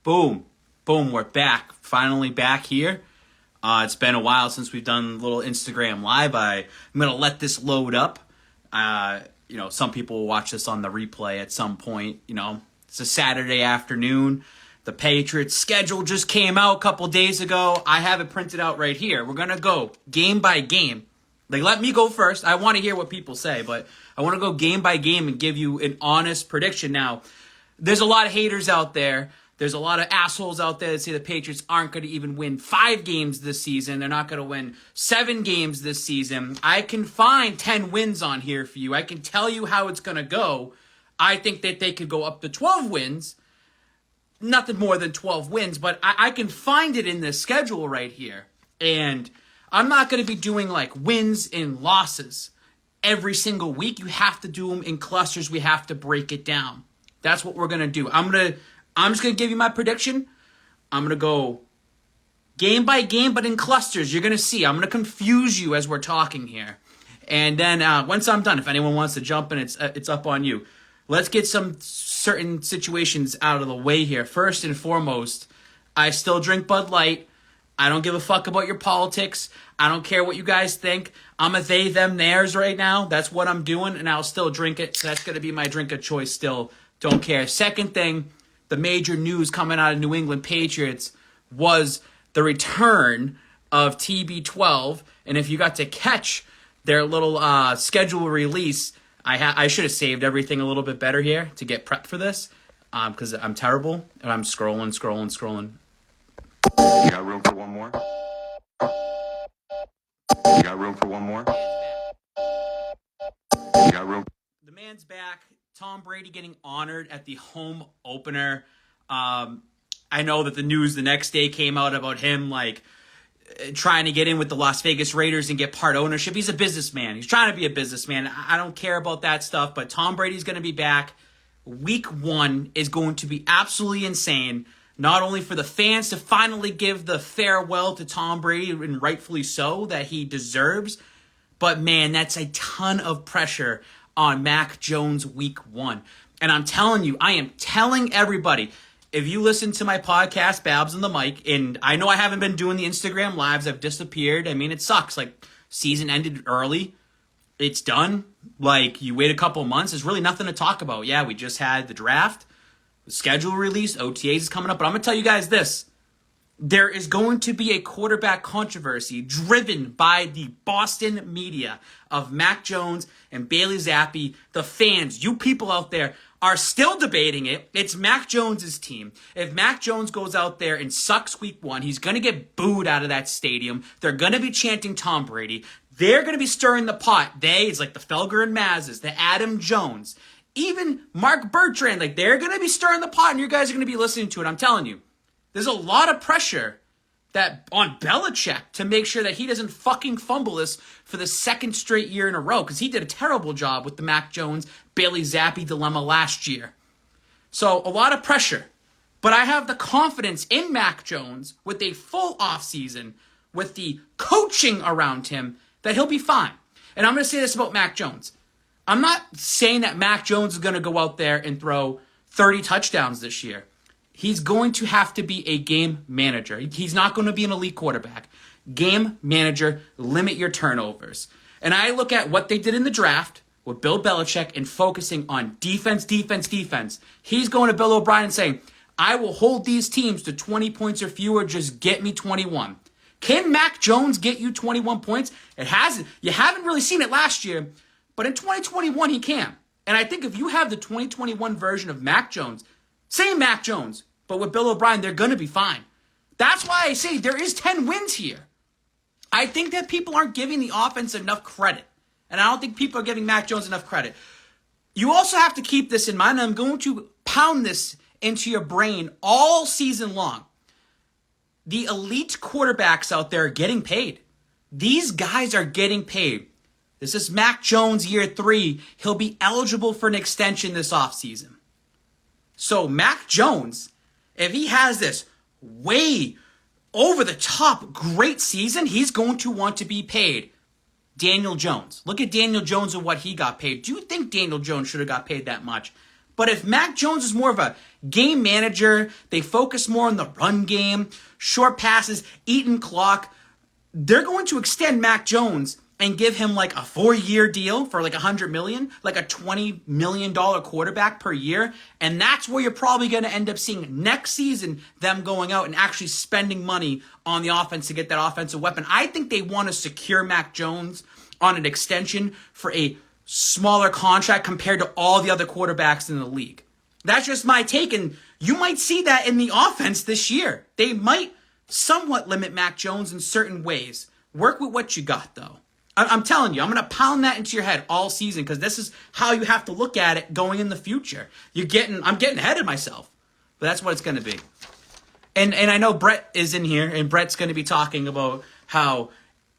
Boom. Boom, we're back. Finally back here. It's been a while since we've done a little Instagram Live. I'm going to let this load up. Some people will watch this on the replay at some point. It's a Saturday afternoon. The Patriots schedule just came out a couple days ago. I have it printed out right here. We're going to go game by game. Let me go first. I want to hear what people say, but I want to go game by game and give you an honest prediction. Now, there's a lot of haters out there. There's a lot of assholes out there that say the Patriots aren't going to even win 5 games this season. They're not going to win 7 games this season. I can find 10 wins on here for you. I can tell you how it's going to go. I think that they could go up to 12 wins. Nothing more than 12 wins, but I can find it in this schedule right here. And I'm not going to be doing wins and losses every single week. You have to do them in clusters. We have to break it down. That's what we're going to do. I'm just going to give you my prediction. I'm going to go game by game, but in clusters. You're going to see. I'm going to confuse you as we're talking here. And then once I'm done, if anyone wants to jump in, it's up on you. Let's get some certain situations out of the way here. First and foremost, I still drink Bud Light. I don't give a fuck about your politics. I don't care what you guys think. I'm a they, them, theirs right now. That's what I'm doing, and I'll still drink it. So that's going to be my drink of choice still. Don't care. Second thing, the major news coming out of New England Patriots was the return of TB12. And if you got to catch their little schedule release, I should have saved everything a little bit better here to get prepped for this because I'm terrible and I'm scrolling. You got room for one more? You got room for one more? You got room? The man's back. Tom Brady getting honored at the home opener. I know that the news the next day came out about him trying to get in with the Las Vegas Raiders and get part ownership. He's a businessman. He's trying to be a businessman. I don't care about that stuff, but Tom Brady's going to be back. Week 1 is going to be absolutely insane, not only for the fans to finally give the farewell to Tom Brady, and rightfully so, that he deserves, but man, that's a ton of pressure on Mac Jones week 1. And I'm telling you, I am telling everybody, if you listen to my podcast, Babs on the Mic, and I know I haven't been doing the Instagram Lives, I've disappeared. I mean, it sucks. Season ended early. It's done. You wait a couple months. There's really nothing to talk about. Yeah, we just had the draft, the schedule release, OTAs is coming up. But I'm going to tell you guys this. There is going to be a quarterback controversy driven by the Boston media of Mac Jones and Bailey Zappi. The fans, you people out there, are still debating it. It's Mac Jones' team. If Mac Jones goes out there and sucks week 1, he's going to get booed out of that stadium. They're going to be chanting Tom Brady. They're going to be stirring the pot. It's the Felger and Mazes, the Adam Jones, even Mark Bertrand. They're going to be stirring the pot, and you guys are going to be listening to it. I'm telling you. There's a lot of pressure on Belichick to make sure that he doesn't fucking fumble this for the second straight year in a row, because he did a terrible job with the Mac Jones, Bailey Zappi dilemma last year. So a lot of pressure. But I have the confidence in Mac Jones with a full offseason, with the coaching around him, that he'll be fine. And I'm going to say this about Mac Jones. I'm not saying that Mac Jones is going to go out there and throw 30 touchdowns this year. He's going to have to be a game manager. He's not going to be an elite quarterback. Game manager, limit your turnovers. And I look at what they did in the draft with Bill Belichick and focusing on defense. He's going to Bill O'Brien and saying, I will hold these teams to 20 points or fewer, just get me 21. Can Mac Jones get you 21 points? It hasn't. You haven't really seen it last year, but in 2021 he can. And I think if you have the 2021 version of Mac Jones, same Mac Jones, but with Bill O'Brien, they're going to be fine. That's why I say there is 10 wins here. I think that people aren't giving the offense enough credit. And I don't think people are giving Mac Jones enough credit. You also have to keep this in mind. I'm going to pound this into your brain all season long. The elite quarterbacks out there are getting paid. These guys are getting paid. This is Mac Jones year 3. He'll be eligible for an extension this offseason. So Mac Jones, if he has this way over the top great season, he's going to want to be paid. Daniel Jones. Look at Daniel Jones and what he got paid. Do you think Daniel Jones should have got paid that much? But if Mac Jones is more of a game manager. They focus more on the run game, short passes, eating clock. They're going to extend Mac Jones and give him like a 4-year deal for like $100 million, like a $20 million quarterback per year. And that's where you're probably going to end up seeing next season them going out and actually spending money on the offense to get that offensive weapon. I think they want to secure Mac Jones on an extension for a smaller contract compared to all the other quarterbacks in the league. That's just my take, and you might see that in the offense this year. They might somewhat limit Mac Jones in certain ways. Work with what you got, though. I'm telling you, I'm going to pound that into your head all season because this is how you have to look at it going in the future. I'm getting ahead of myself, but that's what it's going to be. And I know Brett is in here, and Brett's going to be talking about how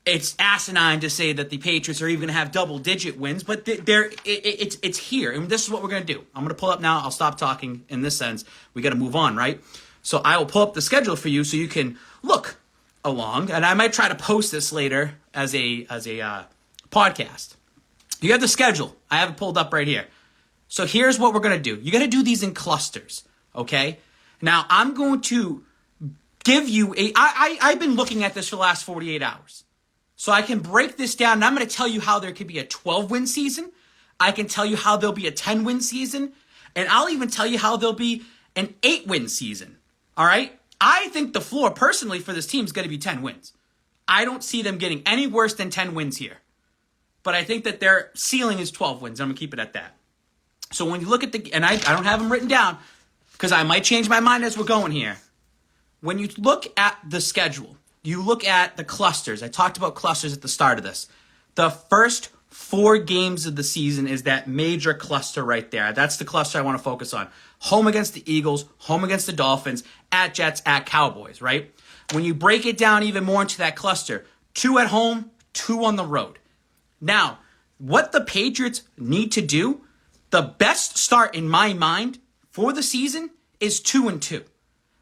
it's asinine to say that the Patriots are even going to have double-digit wins, but it's here, and this is what we're going to do. I'm going to pull up now. I'll stop talking in this sense. We got to move on, right? So I will pull up the schedule for you so you can look along, and I might try to post this later as a podcast. You have the schedule. I have it pulled up right here. So here's what we're going to do. You're going to do these in clusters, okay? Now, I'm going to give you I've been looking at this for the last 48 hours. So I can break this down, and I'm going to tell you how there could be a 12-win season. I can tell you how there'll be a 10-win season, and I'll even tell you how there'll be an 8-win season, all right? I think the floor, personally, for this team is going to be 10 wins. I don't see them getting any worse than 10 wins here. But I think that their ceiling is 12 wins. I'm going to keep it at that. So when you look at and I don't have them written down because I might change my mind as we're going here. When you look at the schedule, you look at the clusters. I talked about clusters at the start of this. The first 4 games of the season is that major cluster right there. That's the cluster I want to focus on. Home against the Eagles, home against the Dolphins, at Jets, at Cowboys, right? When you break it down even more into that cluster, 2 at home, 2 on the road. Now, what the Patriots need to do, the best start in my mind for the season is 2-2.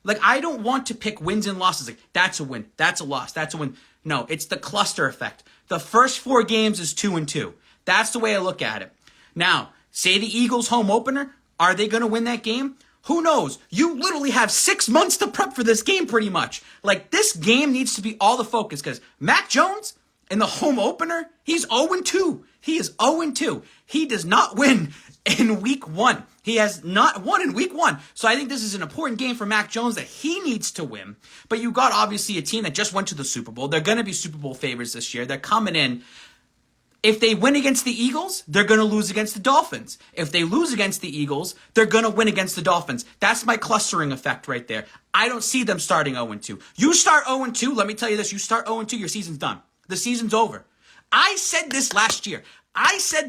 Like, I don't want to pick wins and losses. Like, that's a win, that's a loss, that's a win. No, it's the cluster effect. The first 4 games is 2-2. That's the way I look at it. Now, say the Eagles home opener, are they going to win that game? Who knows? You literally have 6 months to prep for this game pretty much. Like, this game needs to be all the focus because Mac Jones in the home opener, he's 0-2. He is 0-2. He does not win in week 1. He has not won in week 1. So I think this is an important game for Mac Jones that he needs to win. But you got obviously a team that just went to the Super Bowl. They're going to be Super Bowl favorites this year. They're coming in. If they win against the Eagles, they're going to lose against the Dolphins. If they lose against the Eagles, they're going to win against the Dolphins. That's my clustering effect right there. I don't see them starting 0-2. You start 0-2, let me tell you this. You start 0-2, your season's done. The season's over. I said this last year. I said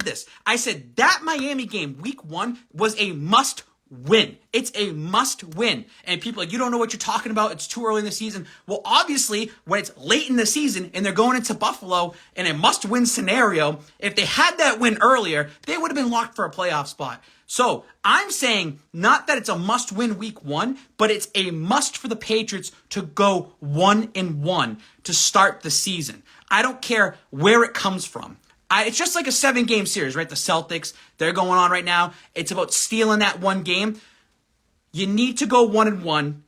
that Miami game, week 1, was a must win. It's a must win. And people are like, you don't know what you're talking about. It's too early in the season. Well, obviously, when it's late in the season and they're going into Buffalo in a must win scenario, if they had that win earlier, they would have been locked for a playoff spot. So I'm saying not that it's a must win week 1, but it's a must for the Patriots to go 1-1 to start the season. I don't care where it comes from. It's just like a 7-game series, right? The Celtics, they're going on right now. It's about stealing that one game. You need to go 1-1.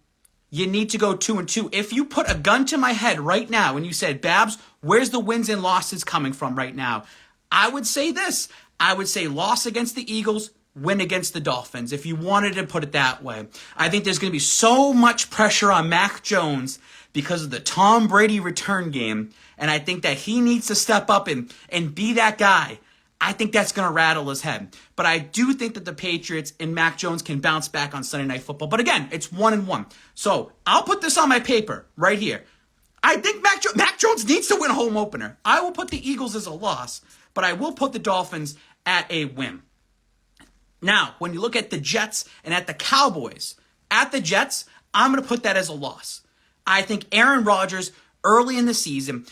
You need to go 2-2. If you put a gun to my head right now and you said, Babs, where's the wins and losses coming from right now? I would say this. I would say loss against the Eagles, win against the Dolphins, if you wanted to put it that way. I think there's going to be so much pressure on Mac Jones because of the Tom Brady return game, and I think that he needs to step up and be that guy. I think that's going to rattle his head. But I do think that the Patriots and Mac Jones can bounce back on Sunday Night Football. But again, it's 1-1. So I'll put this on my paper right here. I think Mac Jones needs to win a home opener. I will put the Eagles as a loss, but I will put the Dolphins at a win. Now, when you look at the Jets and at the Cowboys, at the Jets, I'm going to put that as a loss. I think Aaron Rodgers, early in the season,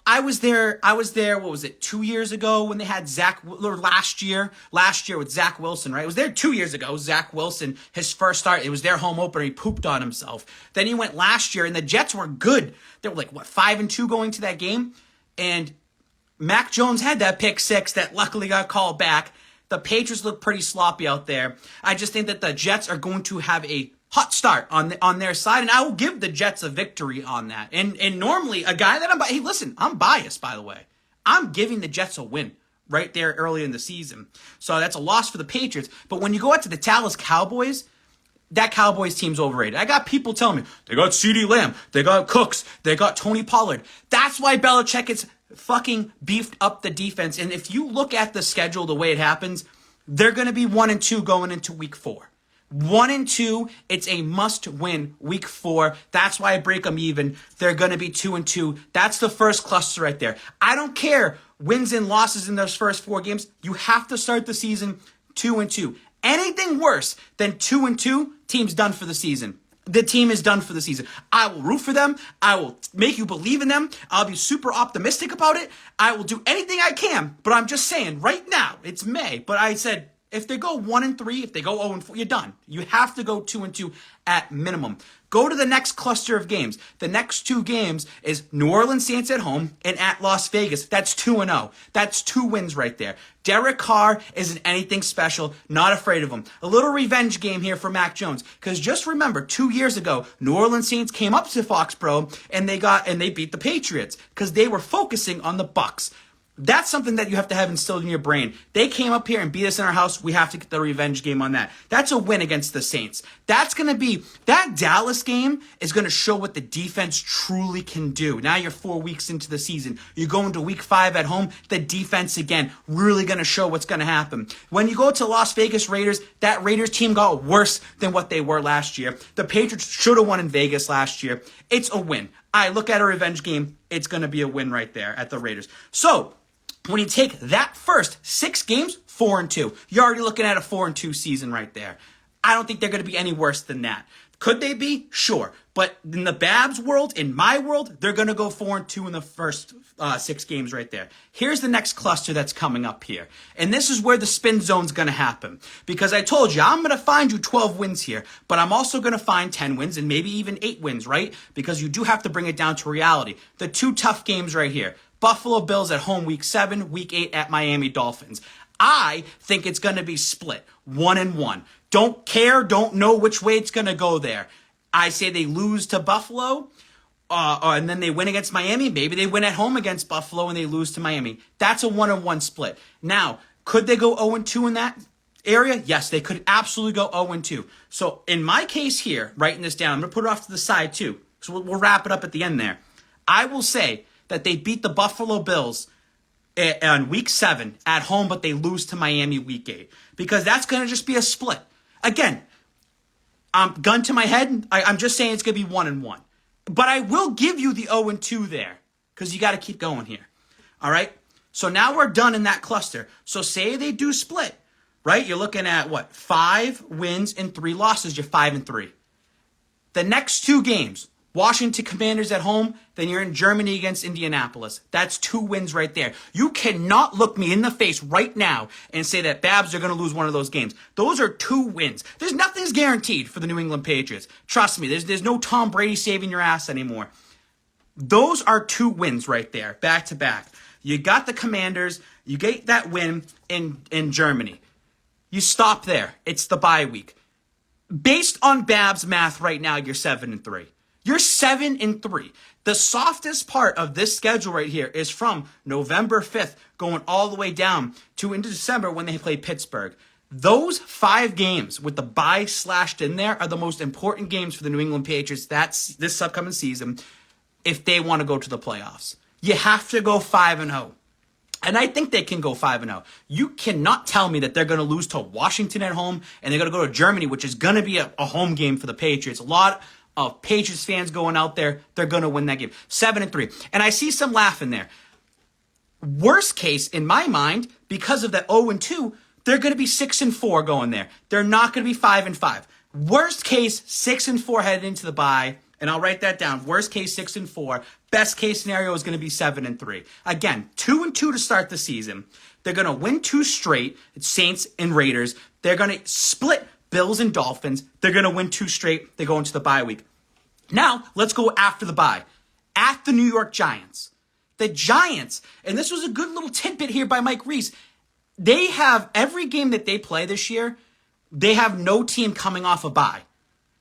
I was there, what was it, 2 years ago when they had last year with Zach Wilson, right? It was there 2 years ago. Zach Wilson, his first start, it was their home opener. He pooped on himself. Then he went last year, and the Jets were good. They were 5-2 going to that game? And Mac Jones had that pick 6 that luckily got called back. The Patriots look pretty sloppy out there. I just think that the Jets are going to have a hot start on their side, and I will give the Jets a victory on that. And normally, a guy that hey, listen, I'm biased, by the way. I'm giving the Jets a win right there early in the season. So that's a loss for the Patriots. But when you go out to the Dallas Cowboys, that Cowboys team's overrated. I got people telling me, they got CeeDee Lamb, they got Cooks, they got Tony Pollard. That's why Belichick has fucking beefed up the defense. And if you look at the schedule the way it happens, they're going to be 1-2 going into week 4. 1-2, it's a must-win week 4. That's why I break them even. They're going to be 2-2. That's the first cluster right there. I don't care wins and losses in those first 4 games. You have to start the season 2-2. Anything worse than 2-2, team's done for the season. The team is done for the season. I will root for them. I will make you believe in them. I'll be super optimistic about it. I will do anything I can. But I'm just saying, right now, it's May. But I said, if they go 1-3, if they go 0-4, you're done. You have to go 2-2 at minimum. Go to the next cluster of games. The next 2 games is New Orleans Saints at home and at Las Vegas. That's 2-0. That's 2 wins right there. Derek Carr isn't anything special. Not afraid of him. A little revenge game here for Mac Jones. Because just remember, 2 years ago, New Orleans Saints came up to Foxborough and they beat the Patriots because they were focusing on the Bucks. That's something that you have to have instilled in your brain. They came up here and beat us in our house. We have to get the revenge game on that. That's a win against the Saints. That Dallas game is going to show what the defense truly can do. Now you're 4 weeks into the season. You go into week 5 at home. The defense, again, really going to show what's going to happen. When you go to Las Vegas Raiders, that Raiders team got worse than what they were last year. The Patriots should have won in Vegas last year. It's a win. I look at a revenge game. It's going to be a win right there at the Raiders. So, when you take that first 6 games, 4-2. You're already looking at a 4-2 season right there. I don't think they're going to be any worse than that. Could they be? Sure. But in the Babs world, in my world, they're going to go 4-2 in the first 6 games right there. Here's the next cluster that's coming up here. And this is where the spin zone's going to happen. Because I told you, I'm going to find you 12 wins here. But I'm also going to find 10 wins and maybe even 8 wins, right? Because you do have to bring it down to reality. The 2 tough games right here. Buffalo Bills at home week 7, week 8 at Miami Dolphins. I think it's going to be split 1-1. Don't care, don't know which way it's going to go there. I say they lose to Buffalo, and then they win against Miami. Maybe they win at home against Buffalo and they lose to Miami. That's a 1-1 split. Now, could they go 0-2 in that area? Yes, they could absolutely go 0-2. So in my case here, writing this down, I'm going to put it off to the side too. So we'll wrap it up at the end there. I will say that they beat the Buffalo Bills on week 7 at home, but they lose to Miami week 8. Because that's going to just be a split. Again, gun to my head, I'm just saying it's going to be 1-1. But I will give you the 0-2 there. Because you got to keep going here. All right? So now we're done in that cluster. So say they do split. Right? You're looking at what? 5 wins and 3 losses. You're 5-3. The next 2 games. Washington Commanders at home, then you're in Germany against Indianapolis. That's 2 wins right there. You cannot look me in the face right now and say that Babs are going to lose one of those games. Those are 2 wins. Nothing's guaranteed for the New England Patriots. Trust me, there's no Tom Brady saving your ass anymore. Those are 2 wins right there, back to back. You got the Commanders, you get that win in Germany. You stop there. It's the bye week. Based on Babs' math right now, you're 7-3. You're 7-3. The softest part of this schedule right here is from November 5th going all the way down to into December when they play Pittsburgh. Those 5 games with the bye slashed in there are the most important games for the New England Patriots this upcoming season if they want to go to the playoffs. You have to go 5-0. And I think they can go 5-0. You cannot tell me that they're going to lose to Washington at home and they're going to go to Germany, which is going to be a home game for the Patriots. A lot of Patriots fans going out there, they're going to win that game. 7-3. And I see some laughing there. Worst case, in my mind, because of that 0-2, they're going to be 6-4 going there. They're not going to be 5-5. Worst case, 6-4 headed into the bye. And I'll write that down. Worst case, 6-4. Best case scenario is going to be 7-3. Again, 2-2 to start the season. They're going to win 2 straight. It's Saints and Raiders. They're going to split Bills and Dolphins. They're going to win 2 straight. They go into the bye week. Now, let's go after the bye. At the New York Giants. The Giants, and this was a good little tidbit here by Mike Reese. they have every game that they play this year, they have no team coming off a bye.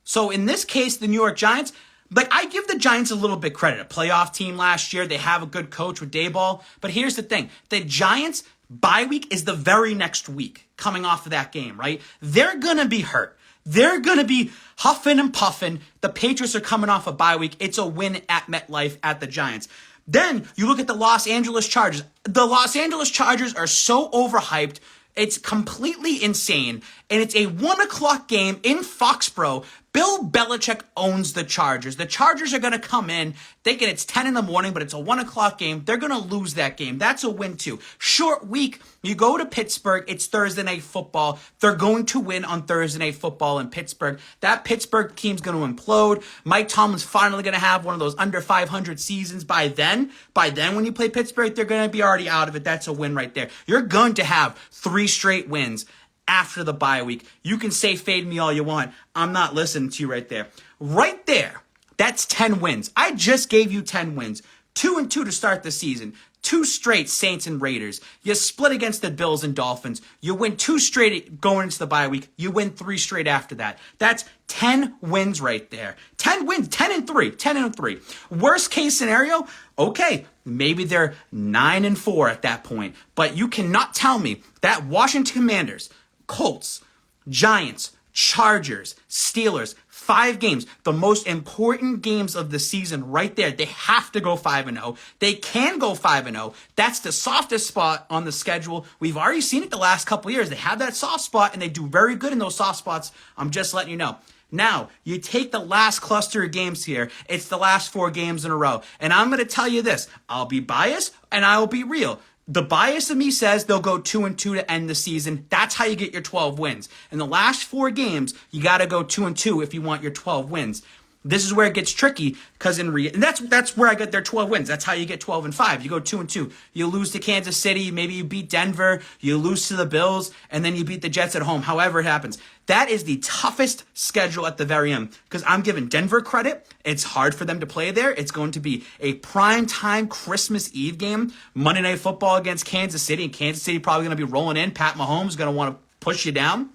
So in this case, the New York Giants, like I give the Giants a little bit credit. A playoff team last year. They have a good coach with Dayball. But here's the thing. The Giants bye week is the very next week coming off of that game, right? They're going to be hurt. They're going to be huffing and puffing. The Patriots are coming off a bye week. It's a win at MetLife at the Giants. Then you look at the Los Angeles Chargers. The Los Angeles Chargers are so overhyped. It's completely insane. And it's a 1 o'clock game in Foxborough. Bill Belichick owns the Chargers. The Chargers are going to come in thinking it's 10 in the morning, but it's a 1 o'clock game. They're going to lose that game. That's a win too. Short week. You go to Pittsburgh. It's Thursday Night Football. They're going to win on Thursday Night Football in Pittsburgh. That Pittsburgh team's going to implode. Mike Tomlin's finally going to have one of those under 500 seasons by then. By then, when you play Pittsburgh, they're going to be already out of it. That's a win right there. You're going to have 3 straight wins after the bye week. You can say fade me all you want. I'm not listening to you right there. Right there, that's 10 wins. I just gave you 10 wins. 2-2 to start the season. 2 straight Saints and Raiders. You split against the Bills and Dolphins. You win 2 straight going into the bye week. You win 3 straight after that. That's 10 wins right there. 10 wins, 10-3, 10-3. Worst case scenario, okay, maybe they're 9-4 at that point. But you cannot tell me that Washington Commanders, Colts, Giants, Chargers, Steelers, 5 games, the most important games of the season right there. They have to go 5-0. They can go 5-0. That's the softest spot on the schedule. We've already seen it the last couple years. They have that soft spot, and they do very good in those soft spots. I'm just letting you know. Now, you take the last cluster of games here. It's the last 4 games in a row. And I'm going to tell you this. I'll be biased, and I will be real. The bias of me says they'll go 2-2 to end the season. That's how you get your 12 wins. In the last 4 games, you got to go 2-2 if you want your 12 wins. This is where it gets tricky because and that's where I get their 12 wins. That's how you get 12-5. You go 2-2. You lose to Kansas City, maybe you beat Denver, you lose to the Bills, and then you beat the Jets at home. However it happens. That is the toughest schedule at the very end because I'm giving Denver credit. It's hard for them to play there. It's going to be a prime time Christmas Eve game, Monday Night Football against Kansas City, and Kansas City probably going to be rolling in. Pat Mahomes is going to want to push you down.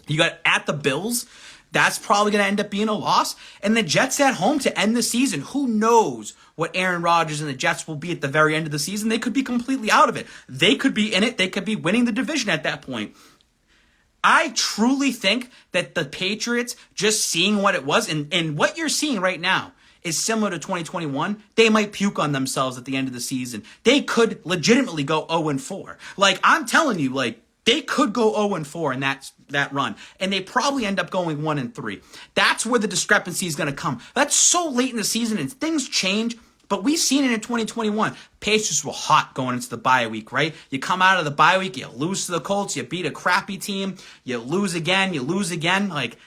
You got at the Bills. That's probably going to end up being a loss. And the Jets at home to end the season. Who knows what Aaron Rodgers and the Jets will be at the very end of the season? They could be completely out of it. They could be in it. They could be winning the division at that point. I truly think that the Patriots, just seeing what it was, and what you're seeing right now is similar to 2021. They might puke on themselves at the end of the season. They could legitimately go 0-4. Like, I'm telling you, like, they could go 0-4 in that run, and they probably end up going 1-3. That's where the discrepancy is going to come. That's so late in the season, and things change. But we've seen it in 2021. Patriots were hot going into the bye week, right? You come out of the bye week, you lose to the Colts, you beat a crappy team, you lose again. Like,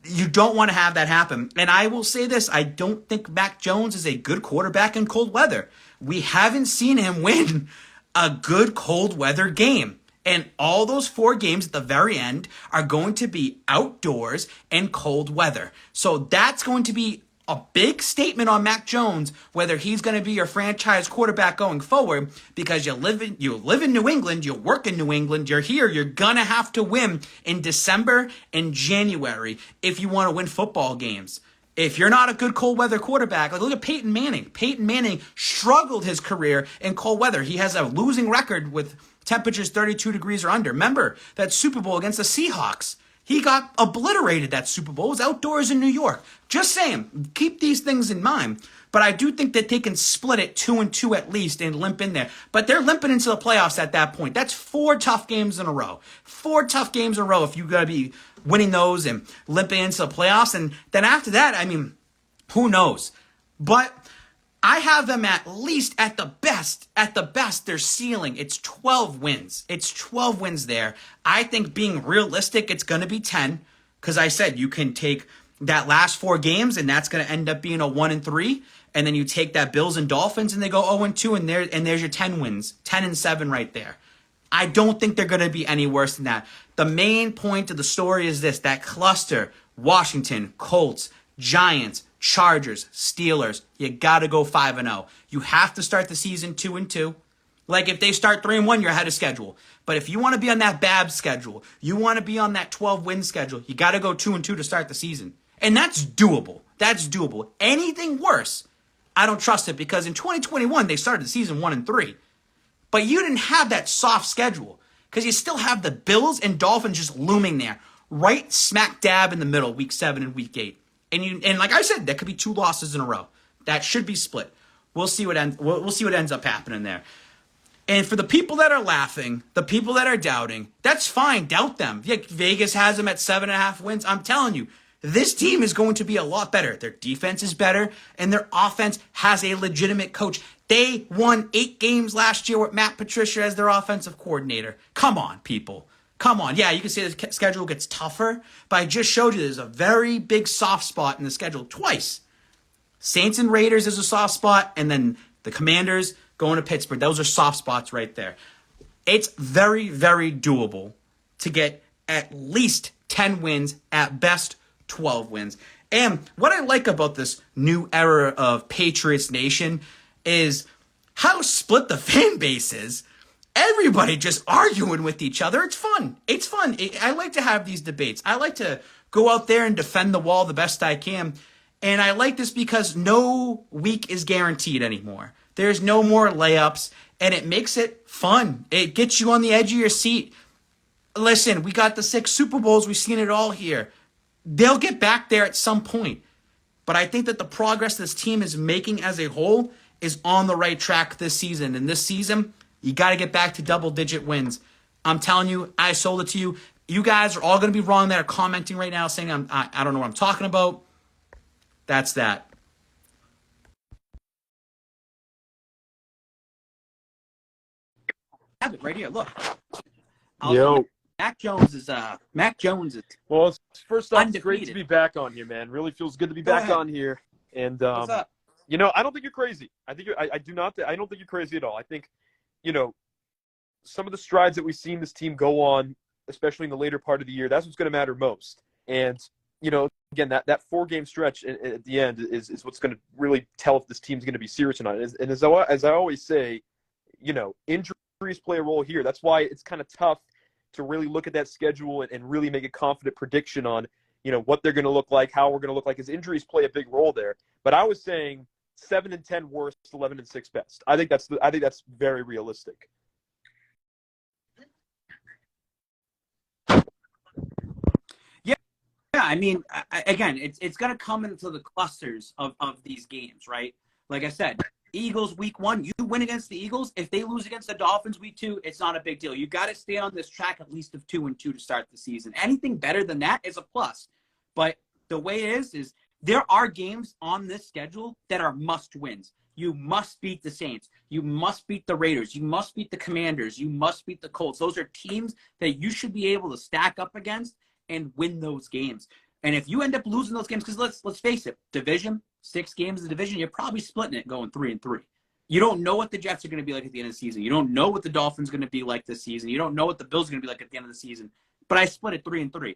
you don't want to have that happen. And I will say this, I don't think Mac Jones is a good quarterback in cold weather. We haven't seen him win a good cold weather game. And all those 4 games at the very end are going to be outdoors and cold weather. So that's going to be a big statement on Mac Jones, whether he's going to be your franchise quarterback going forward, because you live in New England, you work in New England, you're here, you're going to have to win in December and January if you want to win football games. If you're not a good cold weather quarterback, like look at Peyton Manning. Peyton Manning struggled his career in cold weather. He has a losing record with temperatures 32 degrees or under. Remember that Super Bowl against the Seahawks. He got obliterated that Super Bowl. It was outdoors in New York. Just saying, keep these things in mind. But I do think that they can split it 2-2 at least and limp in there. But they're limping into the playoffs at that point. That's 4 tough games in a row. 4 tough games in a row if you're going to be winning those and limping into the playoffs. And then after that, I mean, who knows? But I have them at least at the best, their ceiling. It's 12 wins. It's 12 wins there. I think being realistic, it's going to be 10. Because I said you can take that last 4 games and that's going to end up being a 1-3. And then you take that Bills and Dolphins and they go 0-2 and there's your 10 wins. 10-7 right there. I don't think they're going to be any worse than that. The main point of the story is this, that cluster, Washington, Colts, Giants, Chargers, Steelers, you got to go 5-0. You have to start the season 2-2. Like if they start 3-1, you're ahead of schedule. But if you want to be on that Babs schedule, you want to be on that 12-win schedule, you got to go 2-2 to start the season. And that's doable. That's doable. Anything worse, I don't trust it because in 2021, they started the season 1-3. But you didn't have that soft schedule because you still have the Bills and Dolphins just looming there, right smack dab in the middle, week 7 and week 8. And like I said, that could be 2 losses in a row. That should be split. We'll see what ends up happening there. And for the people that are laughing, the people that are doubting, that's fine. Doubt them. Yeah, Vegas has them at 7.5 wins. I'm telling you, this team is going to be a lot better. Their defense is better, and their offense has a legitimate coach. They won 8 games last year with Matt Patricia as their offensive coordinator. Come on, people. Come on. Yeah, you can say the schedule gets tougher, but I just showed you there's a very big soft spot in the schedule twice. Saints and Raiders is a soft spot, and then the Commanders going to Pittsburgh. Those are soft spots right there. It's very, very doable to get at least 10 wins, at best 12 wins. And what I like about this new era of Patriots Nation is how split the fan base is. Everybody just arguing with each other. It's fun. It's fun. I like to have these debates. I like to go out there and defend the wall the best I can. And I like this because no week is guaranteed anymore. There's no more layups, and it makes it fun. It gets you on the edge of your seat. Listen, we got the 6 Super Bowls. We've seen it all here. They'll get back there at some point. But I think that the progress this team is making as a whole is on the right track this season. And this season, you got to get back to double-digit wins. I'm telling you, I sold it to you. You guys are all going to be wrong that are commenting right now saying I don't know what I'm talking about. That's that. I have it right here. Look. Yo. Mac Jones is Well, first off, undefeated. it's great to be back on here, man. Really feels good to be Go back ahead. on here. And What's up? I don't think you're crazy. I don't think you're crazy at all. I think, some of the strides that we've seen this team go on, especially in the later part of the year, that's what's going to matter most. And, again, that 4-game stretch at the end is what's going to really tell if this team's going to be serious or not. And as I always say, injuries play a role here. That's why it's kind of tough to really look at that schedule and really make a confident prediction on, what they're going to look like, how we're going to look like, because injuries play a big role there. But I was saying 7-10 worst, 11-6 best. I think that's very realistic. Yeah, I mean, again, it's going to come into the clusters of these games, right? Like I said, Eagles week 1, you win against the Eagles. If they lose against the Dolphins week 2, it's not a big deal. You got to stay on this track at least of 2-2 to start the season. Anything better than that is a plus. But the way it is there are games on this schedule that are must wins. You must beat the Saints. You must beat the Raiders. You must beat the Commanders. You must beat the Colts. Those are teams that you should be able to stack up against and win those games. And if you end up losing those games, because let's face it, division, 6 games of the division, you're probably splitting it going 3-3. You don't know what the Jets are going to be like at the end of the season. You don't know what the Dolphins are going to be like this season. You don't know what the Bills are going to be like at the end of the season. But I split it 3-3.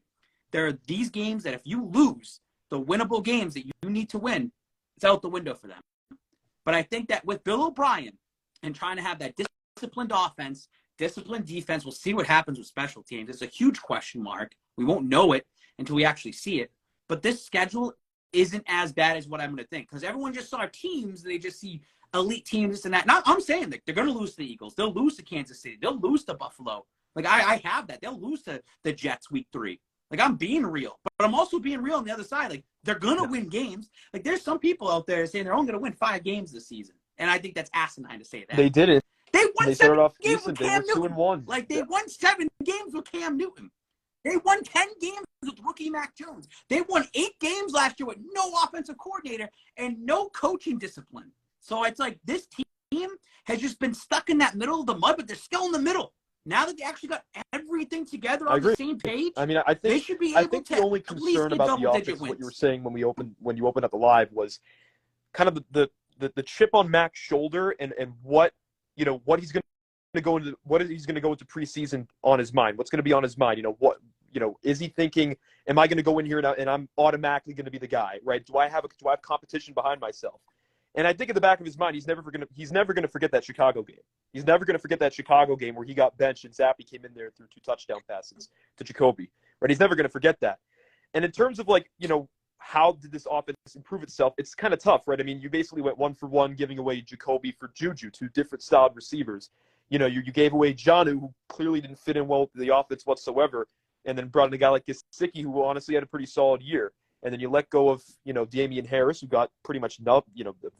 There are these games that if you lose, the winnable games that you need to win, it's out the window for them. But I think that with Bill O'Brien and trying to have that disciplined offense, disciplined defense, we'll see what happens with special teams. It's a huge question mark. We won't know it until we actually see it. But this schedule isn't as bad as what I'm going to think, because everyone just saw teams, they just see elite teams, this and that. Now, I'm saying that they're going to lose to the Eagles. They'll lose to Kansas City. They'll lose to Buffalo. Like, I have that. They'll lose to the Jets week 3. Like, I'm being real. But I'm also being real on the other side. Like, they're going to win games. Like, there's some people out there saying they're only going to win 5 games this season. And I think that's asinine to say that. They didn't. They won They 7 started off games decent. with Cam They were Newton. 2-1. Like, they won 7 games with Cam Newton. They won 10 games with rookie Mac Jones. They won 8 games last year with no offensive coordinator and no coaching discipline. So it's like this team has just been stuck in that middle of the mud, but they're still in the middle. Now that they actually got everything together on the same page, I mean, they should be able to the only at least concern get about the double-digit offense, what you were wins. saying when you opened up the live, was kind of the chip on Mac's shoulder and what he's going to go into, what he's going to go into preseason on his mind. What's going to be on his mind? Is he thinking, am I going to go in here and I'm automatically going to be the guy, right? Do I have competition behind myself? And I think in the back of his mind, he's never gonna forget that Chicago game. He's never gonna forget that Chicago game where he got benched and Zappi came in there and threw 2 touchdown passes to Jacoby. Right? He's never gonna forget that. And in terms of how did this offense improve itself? It's kind of tough, right? I mean, you basically went 1 for 1, giving away Jacoby for Juju, 2 different styled receivers. You gave away Jonnu, who clearly didn't fit in well with the offense whatsoever, and then brought in a guy like Gesicki, who honestly had a pretty solid year. And then you let go of, Damian Harris, who got pretty much a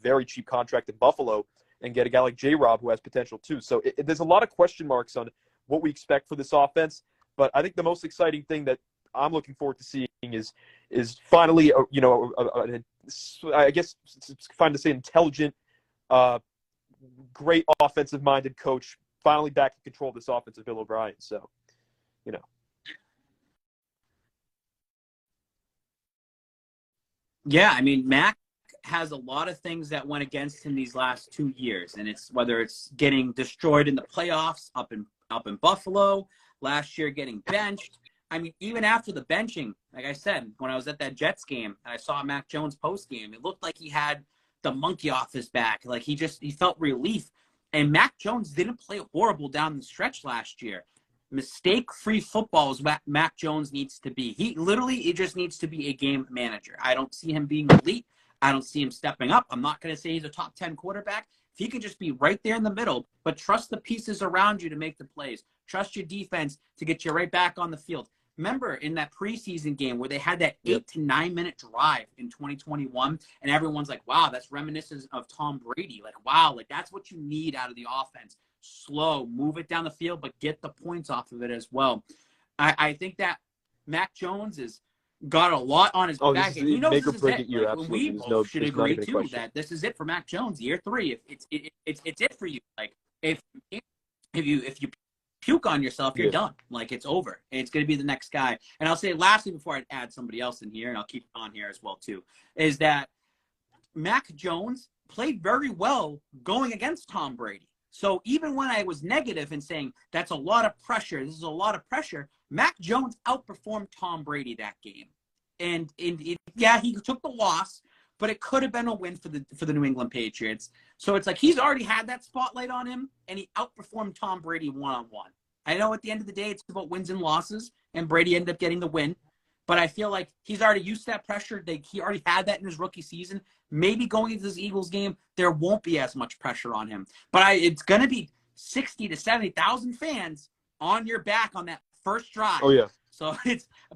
very cheap contract in Buffalo, and get a guy like J-Rob, who has potential too. So there's a lot of question marks on what we expect for this offense. But I think the most exciting thing that I'm looking forward to seeing is finally, I guess it's fine to say intelligent, great offensive-minded coach finally back in control of this offense of Bill O'Brien. So, Yeah, I mean, Mac has a lot of things that went against him these last 2 years, and it's whether it's getting destroyed in the playoffs up in Buffalo, last year getting benched. I mean, even after the benching, like I said, when I was at that Jets game, and I saw Mac Jones post game, it looked like he had the monkey off his back. Like he felt relief. And Mac Jones didn't play horrible down the stretch last year. Mistake-free football is what Mac Jones needs to be. He just needs to be a game manager. I don't see him being elite. I don't see him stepping up. I'm not going to say he's a top 10 quarterback. If he can just be right there in the middle, but trust the pieces around you to make the plays. Trust your defense to get you right back on the field. Remember in that preseason game where they had that 8 to 9 minute drive in 2021, and everyone's like, wow, that's reminiscent of Tom Brady. Like, wow, like that's what you need out of the offense. Slow, move it down the field, but get the points off of it as well. I think that Mac Jones has got a lot on his back. And he knows make or this is break it. year, Like, absolutely. we both should there's not agree even a too question. that this is it for Mac Jones, year 3. It's it for you. Like if you puke on yourself, you're done. Like it's over. It's going to be the next guy. And I'll say lastly before I add somebody else in here, and I'll keep on here as well too, is that Mac Jones played very well going against Tom Brady. So even when I was negative and saying that's a lot of pressure, this is a lot of pressure, Mac Jones outperformed Tom Brady that game. And yeah, he took the loss, but it could have been a win for the New England Patriots. So it's like he's already had that spotlight on him, and he outperformed Tom Brady one-on-one. I know at the end of the day, it's about wins and losses, and Brady ended up getting the win. But I feel like he's already used to that pressure. He already had that in his rookie season. Maybe going into this Eagles game, there won't be as much pressure on him. But it's going to be 60 to 70,000 fans on your back on that first drive. Oh, yeah. So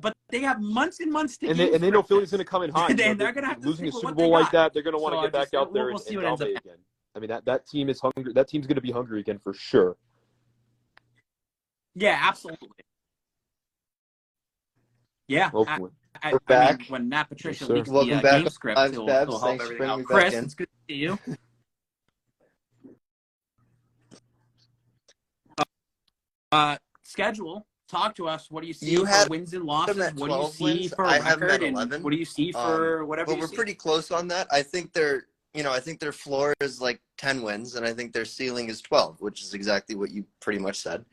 but they have months and months to and they know Philly's going to come in hot. They're going to have to losing a stick with Super what Bowl they like got. that. They're going to want to get back out there we'll see and what ends up dominate again. I mean, that team is hungry. That team's going to be hungry again for sure. Yeah, absolutely. Yeah. Hopefully. I back. mean, when Matt Patricia Yes, sir. leaks Welcome the back, game script, Babs. it'll help Thanks for everything bringing out. me back Chris, in. it's good to see you. Schedule. Talk to us. What do you see You for had wins and them losses? at What do you 12 see wins. for I have them record? at And 11. what do you see for whatever but you we're see? pretty close on that. I think their floor is like 10 wins, and I think their ceiling is 12, which is exactly what you pretty much said.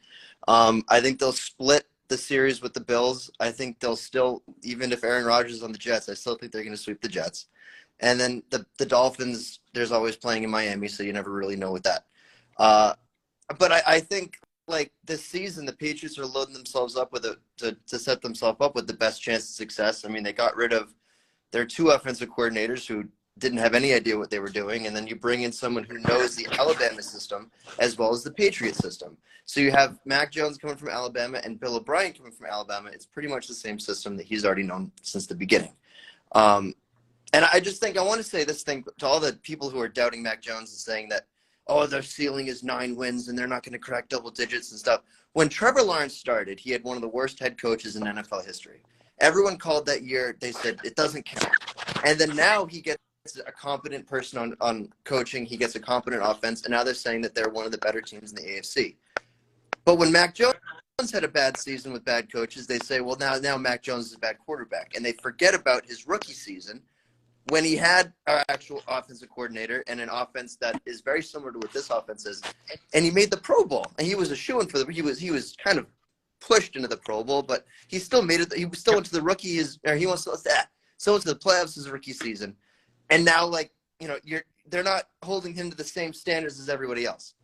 I think they'll split the series with the Bills. I think they'll still, even if Aaron Rodgers is on the Jets, I still think they're going to sweep the Jets. And then the Dolphins, there's always playing in Miami, so you never really know with that. But I think, like, this season, the Patriots are loading themselves up with to set themselves up with the best chance of success. I mean, they got rid of their 2 offensive coordinators who didn't have any idea what they were doing, and then you bring in someone who knows the Alabama system as well as the Patriot system. So you have Mac Jones coming from Alabama and Bill O'Brien coming from Alabama. It's pretty much the same system that he's already known since the beginning. And I just think I want to say this thing to all the people who are doubting Mac Jones and saying that, oh, their ceiling is 9 wins and they're not going to crack double digits and stuff. When Trevor Lawrence started, he had one of the worst head coaches in NFL history. Everyone called that year. They said it doesn't count. And then now he gets a competent person on coaching. He gets a competent offense. And now they're saying that they're one of the better teams in the AFC. But when Mac Jones had a bad season with bad coaches, they say, well, now Mac Jones is a bad quarterback. And they forget about his rookie season when he had our actual offensive coordinator and an offense that is very similar to what this offense is, and he made the Pro Bowl, and he was a shoo-in for he was kind of pushed into the Pro Bowl, but he still made it. He still went to the rookies, or he went to the playoffs his rookie season, and now they're not holding him to the same standards as everybody else.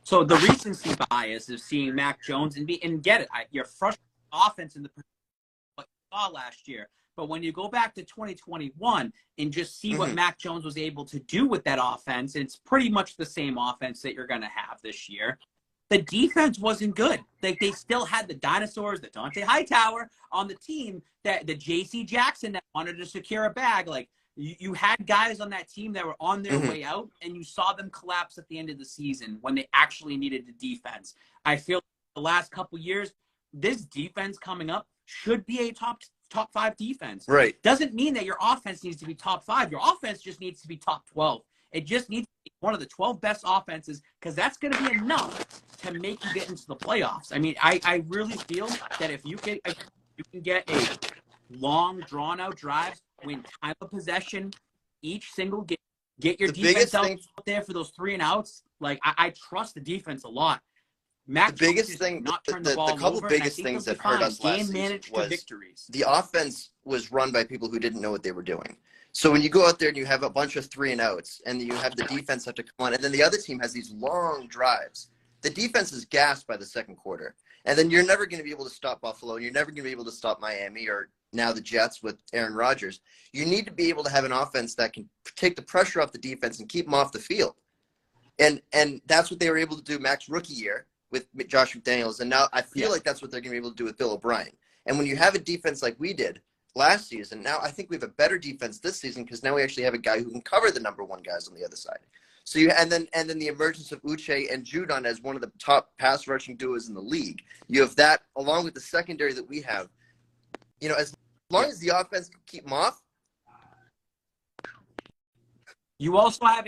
So the recency bias of seeing Mac Jones and get it, you're frustrated offense in the what you saw last year. But when you go back to 2021 and just see what Mac Jones was able to do with that offense, and it's pretty much the same offense that you're going to have this year. The defense wasn't good. Like they still had the dinosaurs, the Dante Hightower on the team, that the J.C. Jackson that wanted to secure a bag. Like you had guys on that team that were on their way out, and you saw them collapse at the end of the season when they actually needed the defense. I feel the last couple years, this defense coming up should be a top 5 defense. Right. Doesn't mean that your offense needs to be top 5. Your offense just needs to be top 12. It just needs to be one of the 12 best offenses, because that's going to be enough to make you get into the playoffs. I mean, I really feel that if you can get a long, drawn-out drives, win time of possession each single game, get your defense out there for those 3 and outs. Like, I trust the defense a lot. The biggest thing, the couple biggest things that hurt us last season was the offense was run by people who didn't know what they were doing. So when you go out there and you have a bunch of 3 and outs, and you have the defense have to come on, and then the other team has these long drives, the defense is gassed by the second quarter. And then you're never going to be able to stop Buffalo. You're never going to be able to stop Miami or now the Jets with Aaron Rodgers. You need to be able to have an offense that can take the pressure off the defense and keep them off the field. And that's what they were able to do Mac's rookie year with Josh McDaniels. And now I feel like that's what they're going to be able to do with Bill O'Brien. And when you have a defense like we did last season, now I think we have a better defense this season, because now we actually have a guy who can cover the number 1 guys on the other side. So and then the emergence of Uche and Judon as one of the top pass rushing duos in the league. You have that along with the secondary that we have. As long as the offense can keep them off. You also have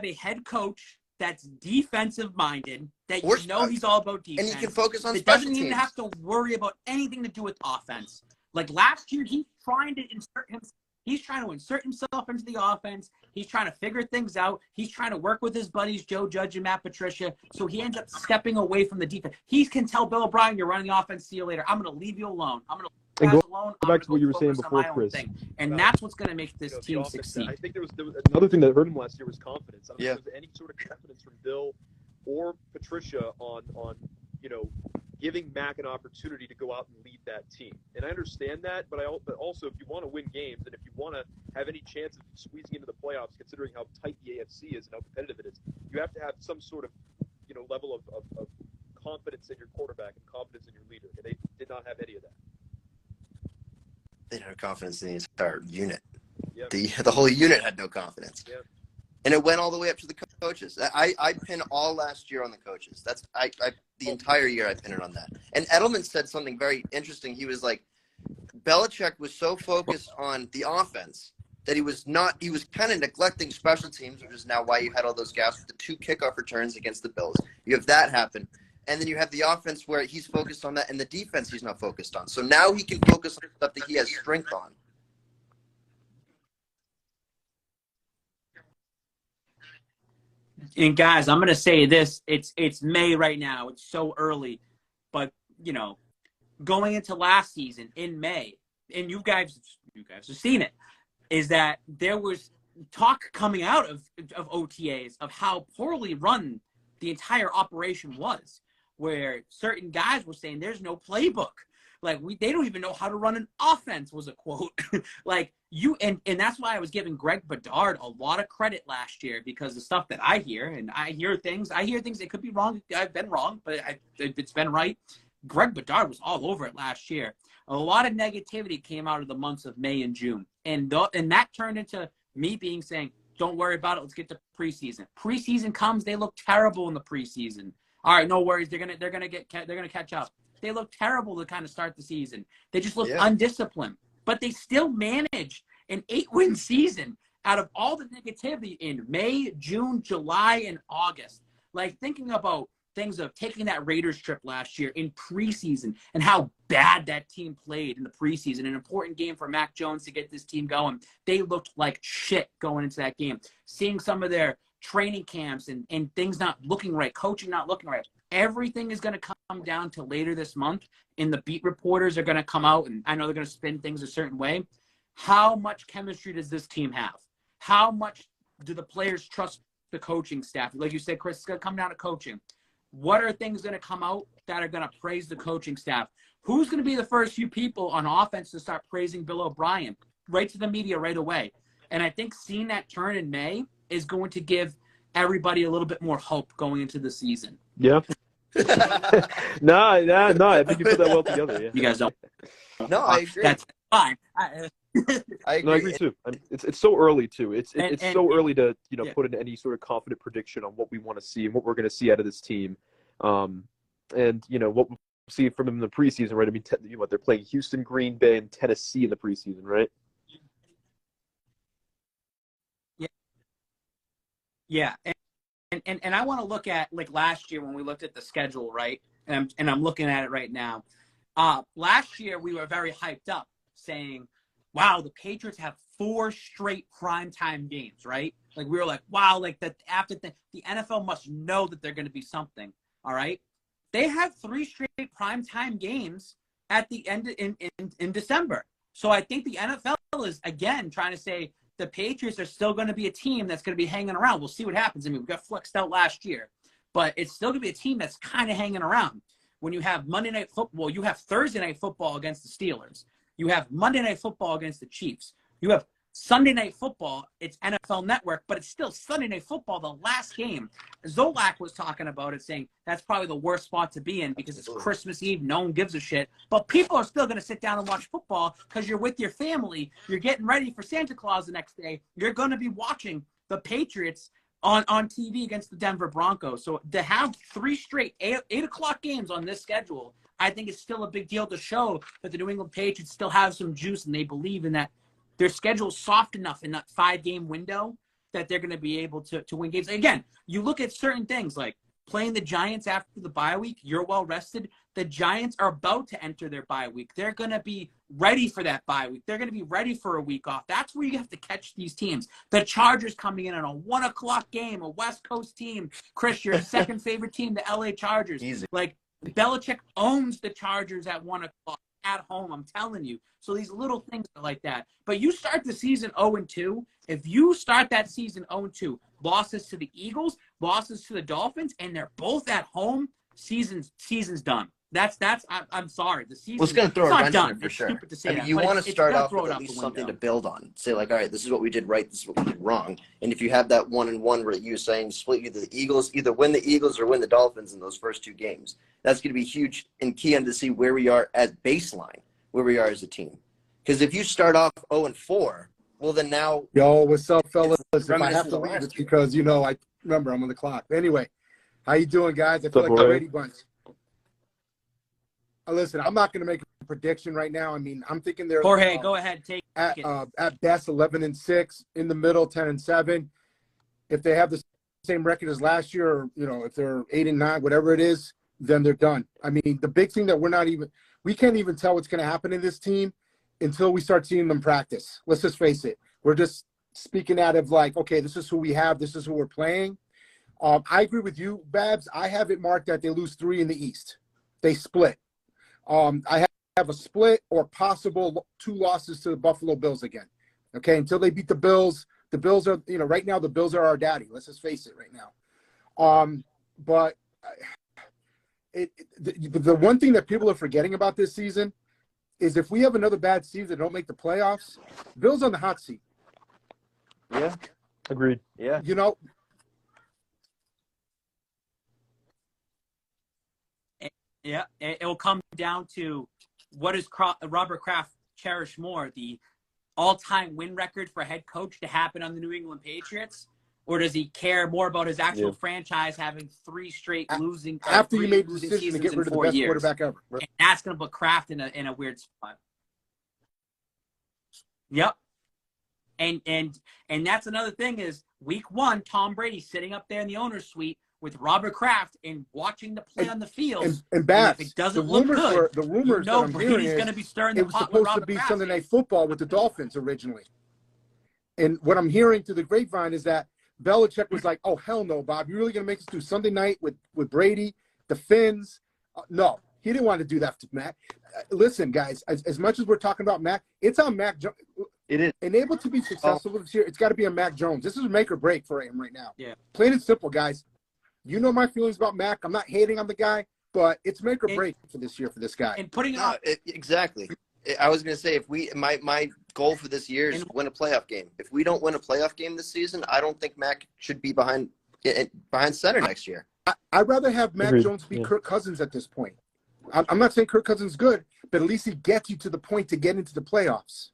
a head coach that's defensive minded, that he's all about defense. And he can focus on special teams. It doesn't even have to worry about anything to do with offense. Like last year, he's trying to insert himself into the offense. He's trying to figure things out. He's trying to work with his buddies, Joe Judge and Matt Patricia. So he ends up stepping away from the defense. He can tell Bill O'Brien, "You're running the offense. See you later. I'm going to leave you alone. I'm going to leave you guys alone. Go back to what you were saying before, Chris. And that's what's going to make this team succeed." I think there was another thing that hurt him last year was confidence. I don't think there was any sort of confidence from Bill or Patricia on giving Mac an opportunity to go out and lead that team. And I understand that, but also if you want to win games and if you want to have any chance of squeezing into the playoffs, considering how tight the AFC is and how competitive it is, you have to have some sort of level of confidence in your quarterback and confidence in your leader. And they did not have any of that. They didn't have confidence in the entire unit. Yeah. The whole unit had no confidence. Yeah. And it went all the way up to the coaches. I pin all last year on the coaches. The entire year I pinned it on that. And Edelman said something very interesting. He was like, Belichick was so focused on the offense that he was kind of neglecting special teams, which is now why you had all those gaps with the 2 kickoff returns against the Bills. You have that happen. And then you have the offense where he's focused on that, and the defense he's not focused on. So now he can focus on stuff that he has strength on. And guys, I'm going to say this. It's May right now. It's so early. But, going into last season in May, and you guys have seen it, is that there was talk coming out of OTAs of how poorly run the entire operation was, where certain guys were saying there's no playbook. Like they don't even know how to run an offense, was a quote. And that's why I was giving Greg Bedard a lot of credit last year, because the stuff that I hear, and I hear things that could be wrong. I've been wrong, but it's been right. Greg Bedard was all over it last year. A lot of negativity came out of the months of May and June. And that turned into me saying, don't worry about it. Let's get to preseason. Preseason comes, they look terrible in the preseason. All right, no worries. They're gonna catch up. They look terrible to kind of start the season. They just look undisciplined. But they still managed an 8-win season out of all the negativity in May, June, July, and August. Like thinking about things of taking that Raiders trip last year in preseason and how bad that team played in the preseason, an important game for Mac Jones to get this team going. They looked like shit going into that game. Seeing some of their training camps and things not looking right, coaching not looking right. everything is going to come down to later this month, and the beat reporters are going to come out, and I know they're going to spin things a certain way. How much chemistry does this team have? How much do the players trust the coaching staff? Like you said, Chris, it's going to come down to coaching. What are things going to come out that are going to praise the coaching staff? Who's going to be the first few people on offense to start praising Bill O'Brien? Right to the media right away. And I think seeing that turn in May is going to give everybody a little bit more hope going into the season. Yeah. No, I think you put that well together. Yeah. You guys don't. No, I agree. That's fine. I No, I agree. agree too. It's so early too. It's so early to yeah. put in any sort of confident prediction on what we want to see and what we're going to see out of this team, and what we'll see from them in the preseason, right? I mean, they're playing Houston, Green Bay, and Tennessee in the preseason, right? Yeah. And I want to look at like last year when we looked at the schedule, right? And I'm looking at it right now. Last year we were very hyped up, saying, "Wow, the Patriots have 4 straight primetime games," right? Like we were like, "Wow, like that after the NFL must know that they're going to be something." All right, they have 3 straight primetime games at the end in December. So I think the NFL is again trying to say the Patriots are still going to be a team that's going to be hanging around. We'll see what happens. I mean, we got flexed out last year, but it's still going to be a team that's kind of hanging around. When you have Monday Night Football, you have Thursday Night Football against the Steelers. You have Monday Night Football against the Chiefs. You have Sunday Night Football. It's NFL Network, but it's still Sunday Night Football, the last game. Zolak was talking about it, saying that's probably the worst spot to be in because it's Christmas Eve. No one gives a shit. But people are still going to sit down and watch football because you're with your family. You're getting ready for Santa Claus the next day. You're going to be watching the Patriots on TV against the Denver Broncos. So to have 3 straight 8 o'clock games on this schedule, I think it's still a big deal to show that the New England Patriots still have some juice and they believe in that their schedule's soft enough in that 5-game window that they're going to be able to win games. Again, you look at certain things like playing the Giants after the bye week, you're well rested. The Giants are about to enter their bye week. They're going to be ready for that bye week. They're going to be ready for a week off. That's where you have to catch these teams. The Chargers coming in on a 1 o'clock game, a West Coast team. Chris, your second favorite team, the LA Chargers. Easy. Like Belichick owns the Chargers at 1 o'clock at home, I'm telling you. So these little things are like that. But you start the season 0-2. If you start that season 0-2, losses to the Eagles, losses to the Dolphins, and they're both at home, season's done. I'm sorry. The season. Well, it's going to throw a wrench in it for it's sure. stupid to say I mean, that, you but want to start off throw with it at out least the something to window. build on. Say like, all right, this is what we did right. This is what we did wrong. And if you have that 1-1 where you're saying split either the Eagles, either win the Eagles or win the Dolphins in those first 2 games, that's going to be huge and key on to see where we are at baseline, where we are as a team. Because if you start off 0-4, well then now. Yo, what's up, fellas? If I reminiscent have to of leave, last it's year. because I remember I'm on the clock. Anyway, how you doing, guys? I feel What's like up, the boy? Brady Bunch. Listen, I'm not going to make a prediction right now. I mean, I'm thinking they're Jorge, go ahead, take at it. at best 11-6, in the middle 10-7. If they have the same record as last year, or if they're 8-9, whatever it is, then they're done. I mean, the big thing that we can't even tell what's going to happen in this team until we start seeing them practice. Let's just face it. We're just speaking out of like, okay, this is who we have. This is who we're playing. I agree with you, Babs. I have it marked that they lose 3 in the East. They split. I have a split or possible 2 losses to the Buffalo Bills again. Okay, until they beat the Bills. The Bills are, right now the Bills are our daddy. Let's just face it right now. But the one thing that people are forgetting about this season is if we have another bad season and don't make the playoffs, Bills on the hot seat. Yeah, agreed. Yeah. Yeah, it will come down to what does Robert Kraft cherish more, the all-time win record for a head coach to happen on the New England Patriots, or does he care more about his actual franchise having 3 straight losing after you made the losing decision to seasons get in rid of the 4 best years? quarterback ever. And that's going to put Kraft in a weird spot. Yep. And that's another thing is week 1, Tom Brady sitting up there in the owner's suite with Robert Kraft and watching the play on the field. And Babs, if it doesn't look good, the rumors that I'm hearing Brady's is going to be stirring it the was pot with supposed to Robert be Kraft. Sunday Night Football with the Dolphins originally. And what I'm hearing through the grapevine is that Belichick was like, oh, hell no, Bob. You're really going to make us do Sunday night with Brady? the fins. No, he didn't want to do that to Mac. Listen, guys, as much as we're talking about Mac, it's on Mac Jones. It is. And able to be successful this year, it's got to be on Mac Jones. This is a make or break for him right now. Yeah. Plain and simple, guys. You know my feelings about Mac. I'm not hating on the guy, but it's make or break for this year for this guy. And putting No, exactly. I was going to say, if my goal for this year is to win a playoff game. If we don't win a playoff game this season, I don't think Mac should be behind center next year. I'd rather have Mac Agreed. Jones be Kirk Cousins at this point. I'm not saying Kirk Cousins is good, but at least he gets you to the point to get into the playoffs.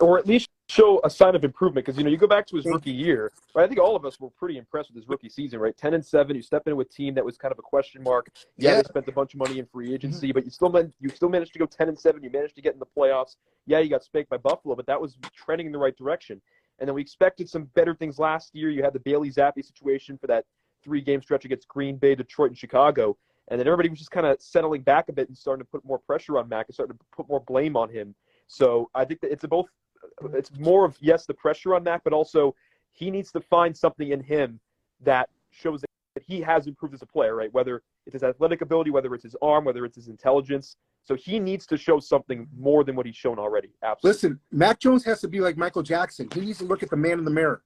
Or at least show a sign of improvement, because you go back to his rookie year. Right? I think all of us were pretty impressed with his rookie season. Right, 10-7. You step into a team that was kind of a question mark. Yeah, they spent a bunch of money in free agency, but you still managed to go 10-7. You managed to get in the playoffs. Yeah, you got spanked by Buffalo, but that was trending in the right direction. And then we expected some better things last year. You had the Bailey Zappi situation for that 3-game stretch against Green Bay, Detroit, and Chicago. And then everybody was just kind of settling back a bit and starting to put more pressure on Mac and starting to put more blame on him. So I think that it's more of, yes, the pressure on Mac, but also he needs to find something in him that shows that he has improved as a player, right? Whether it's his athletic ability, whether it's his arm, whether it's his intelligence. So he needs to show something more than what he's shown already. Absolutely. Listen, Mac Jones has to be like Michael Jackson. He needs to look at the man in the mirror.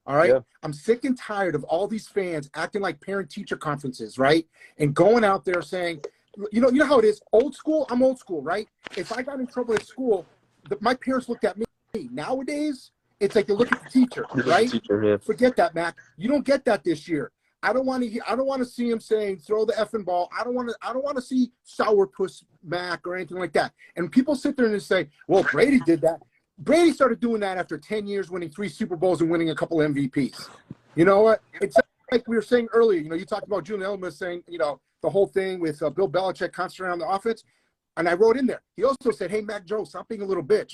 All right. Yeah. I'm sick and tired of all these fans acting like parent-teacher conferences, right? And going out there saying, you know how it is. Old school. I'm old school, right? If I got in trouble at school, my parents looked at me. Nowadays, it's like they look at the teacher, right? Forget that, Mac. You don't get that this year. I don't want to see him saying throw the effing ball. I don't want to see sourpuss Mac or anything like that. And people sit there and say, well, Brady did that. Brady started doing that after 10 years, winning 3 Super Bowls and winning a couple MVPs. You know what? It's like we were saying earlier. You talked about Julian Edelman saying, the whole thing with Bill Belichick concentrating on the offense. And I wrote in there. He also said, hey, Mac Jones, stop being a little bitch.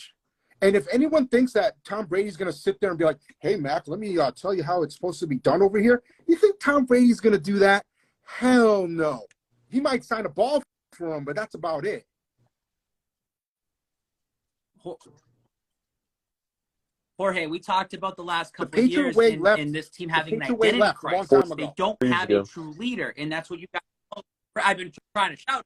And if anyone thinks that Tom Brady's going to sit there and be like, hey, Mac, let me tell you how it's supposed to be done over here, you think Tom Brady's going to do that? Hell no. He might sign a ball for him, but that's about it. Jorge, we talked about the last couple of years in this team having an identity crisis. They don't have a true leader, and that's what you got. I've been trying to shout.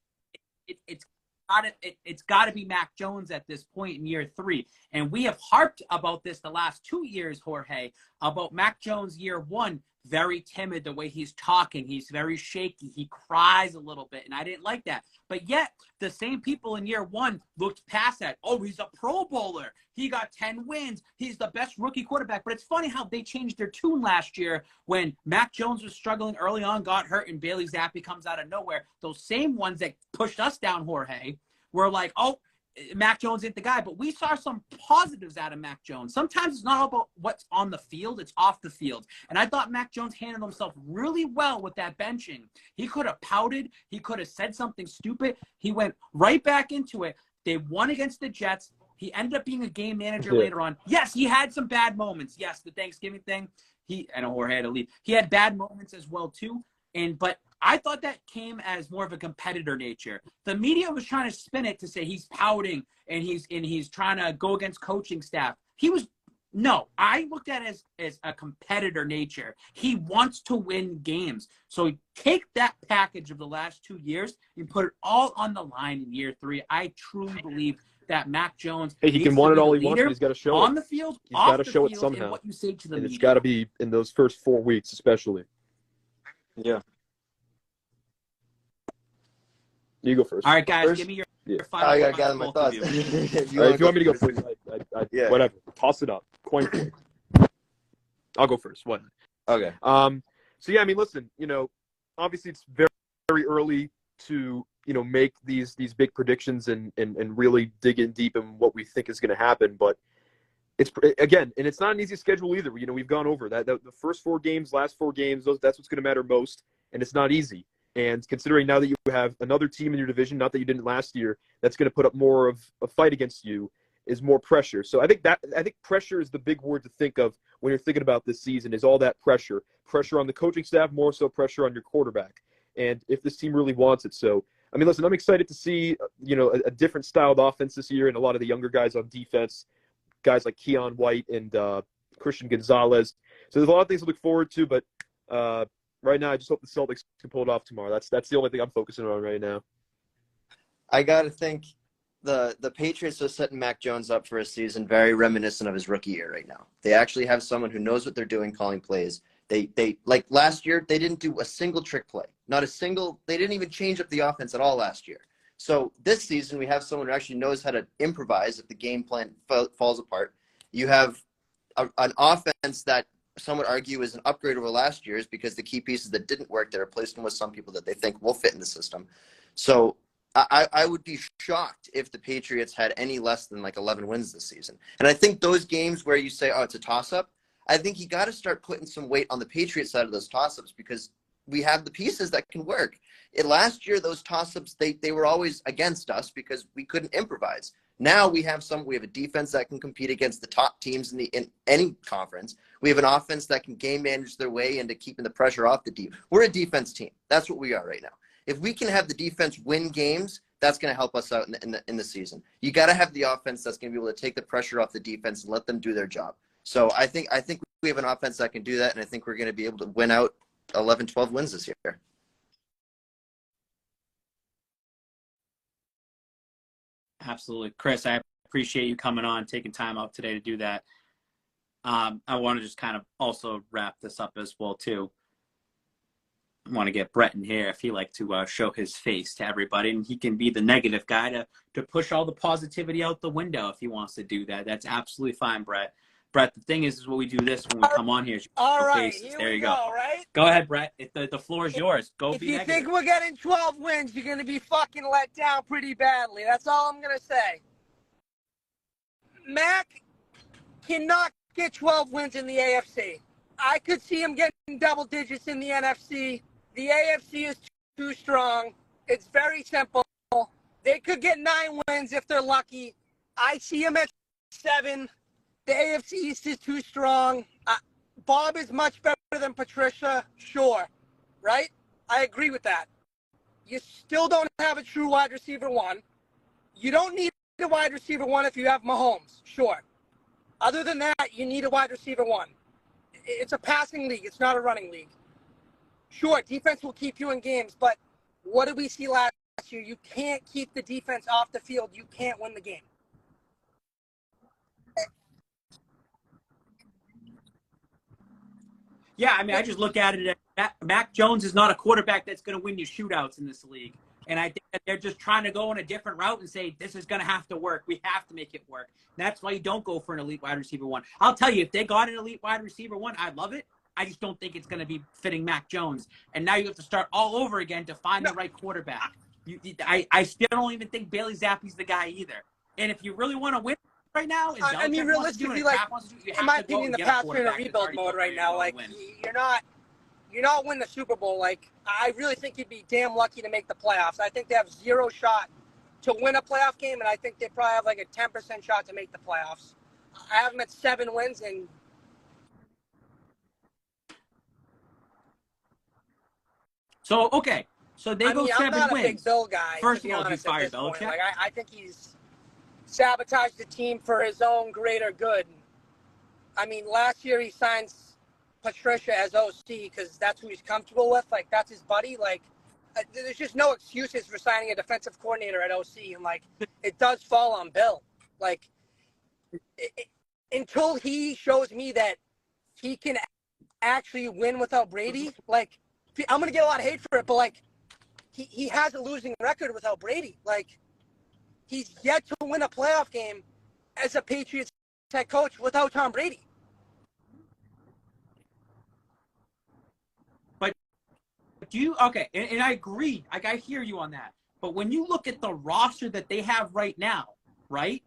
It's got to be Mac Jones at this point in year 3. And we have harped about this the last 2 years, Jorge, about Mac Jones year 1, very timid the way he's talking. He's very shaky. He cries a little bit, and I didn't like that. But yet, the same people in year 1 looked past that. Oh, he's a Pro Bowler. He got 10 wins. He's the best rookie quarterback. But it's funny how they changed their tune last year when Mac Jones was struggling early on, got hurt, and Bailey Zappi comes out of nowhere. Those same ones that pushed us down, Jorge, were like, oh, Mac Jones ain't the guy. But we saw some positives out of Mac Jones. Sometimes it's not all about what's on the field. It's off the field. And I thought Mac Jones handled himself really well with that benching. He could have pouted. He could have said something stupid. He went right back into it. They won against the Jets. He ended up being a game manager later on. Yes, he had some bad moments. Yes, the Thanksgiving thing. I know Jorge had to leave. He had bad moments as well, too. But I thought that came as more of a competitor nature. The media was trying to spin it to say he's pouting and he's trying to go against coaching staff. I looked at it as a competitor nature. He wants to win games. So take that package of the last 2 years and put it all on the line in year 3. I truly believe that Mac Jones, he can want it all he wants, but he's got to show it on the field. He's got to show it somehow. And what you say to the media. It's got to be in those first 4 weeks, especially. Yeah. You go first. All right, guys, give me your final. I got to gather my thoughts. If you want me to go first, whatever. Toss it up. Coin flip. I'll go first. What? Okay. So yeah, I mean, listen. Obviously it's very, very early to make these big predictions and really dig in deep in what we think is going to happen. But it's again, and it's not an easy schedule either. We've gone over that. The first 4 games, last 4 games, that's what's going to matter most, and it's not easy. And considering now that you have another team in your division, not that you didn't last year, that's going to put up more of a fight against you, is more pressure. So I think pressure is the big word to think of when you're thinking about this season, is all that pressure on the coaching staff, more so pressure on your quarterback. And if this team really wants it. So, I mean, listen, I'm excited to see, a different styled offense this year and a lot of the younger guys on defense, guys like Keon White and Christian Gonzalez. So there's a lot of things to look forward to, but right now, I just hope the Celtics can pull it off tomorrow. That's the only thing I'm focusing on right now. I got to think the Patriots are setting Mac Jones up for a season very reminiscent of his rookie year right now. They actually have someone who knows what they're doing calling plays. They like last year, they didn't do a single trick play. Not a single. They didn't even change up the offense at all last year. So this season, we have someone who actually knows how to improvise if the game plan falls apart. You have an offense that some would argue is an upgrade over last year's because the key pieces that didn't work, they're replacing with some people that they think will fit in the system. So I would be shocked if the Patriots had any less than like 11 wins this season. And I think those games where you say, oh, it's a toss-up, I think you got to start putting some weight on the Patriots side of those toss-ups because we have the pieces that can work. Last year, those toss-ups, they were always against us because we couldn't improvise. Now we have a defense that can compete against the top teams in any conference. We have an offense that can game manage their way into keeping the pressure off the deep. We're a defense team. That's what we are right now. If we can have the defense win games, that's going to help us out in the season. You got to have the offense that's going to be able to take the pressure off the defense and let them do their job. So I think we have an offense that can do that, and I think we're going to be able to win out 11, 12 wins this year. Absolutely. Chris, I appreciate you coming on, taking time out today to do that. I want to just kind of also wrap this up as well, too. I want to get Brett in here if he like to show his face to everybody, and he can be the negative guy to push all the positivity out the window if he wants to do that. That's absolutely fine, Brett. Brett, the thing is what we do this when we come on here. All right, faces. here There we you go, go. right? Go ahead, Brett. The floor is yours. Go If be you negative. think we're getting 12 wins, you're going to be fucking let down pretty badly. That's all I'm going to say. Mac cannot get 12 wins in the AFC. I could see him getting double digits in the NFC. The AFC is too strong. It's very simple. They could get 9 wins if they're lucky. I see him at 7. The AFC East is too strong. Bob is much better than Patricia, sure, right? I agree with that. You still don't have a true wide receiver 1. You don't need a wide receiver 1 if you have Mahomes, sure. Other than that, you need a wide receiver 1. It's a passing league. It's not a running league. Sure, defense will keep you in games, but what did we see last year? You can't keep the defense off the field. You can't win the game. Yeah, I mean, I just look at it. Mac Jones is not a quarterback that's going to win you shootouts in this league. And I think that they're just trying to go on a different route and say, this is going to have to work. We have to make it work. And that's why you don't go for an elite wide receiver 1. I'll tell you, if they got an elite wide receiver 1, I'd love it. I just don't think it's going to be fitting Mac Jones. And now you have to start all over again to find the right quarterback. I still don't even think Bailey Zappi's the guy either. And if you really want to win right now, I mean, realistically, like, in my opinion, the Pats are in a rebuild mode right now. Like, you're not winning the Super Bowl. Like, I really think you'd be damn lucky to make the playoffs. I think they have 0 shot to win a playoff game, and I think they probably have like a 10% shot to make the playoffs. I have them at 7 wins, and so okay. So they go 7 I'm not wins. a big Bill guy. First to be of all, honest, you at fire this point. Belichick. Like, I think he's sabotaged the team for his own greater good. I mean, last year he signs Patricia as OC because that's who he's comfortable with. Like, that's his buddy. Like, there's just no excuses for signing a defensive coordinator at OC. And, like, it does fall on Bill. Like, until he shows me that he can actually win without Brady, like, I'm going to get a lot of hate for it, but, like, he has a losing record without Brady. Like, he's yet to win a playoff game as a Patriots head coach without Tom Brady. But do you okay? And I agree. Like, I hear you on that. But when you look at the roster that they have right now, right?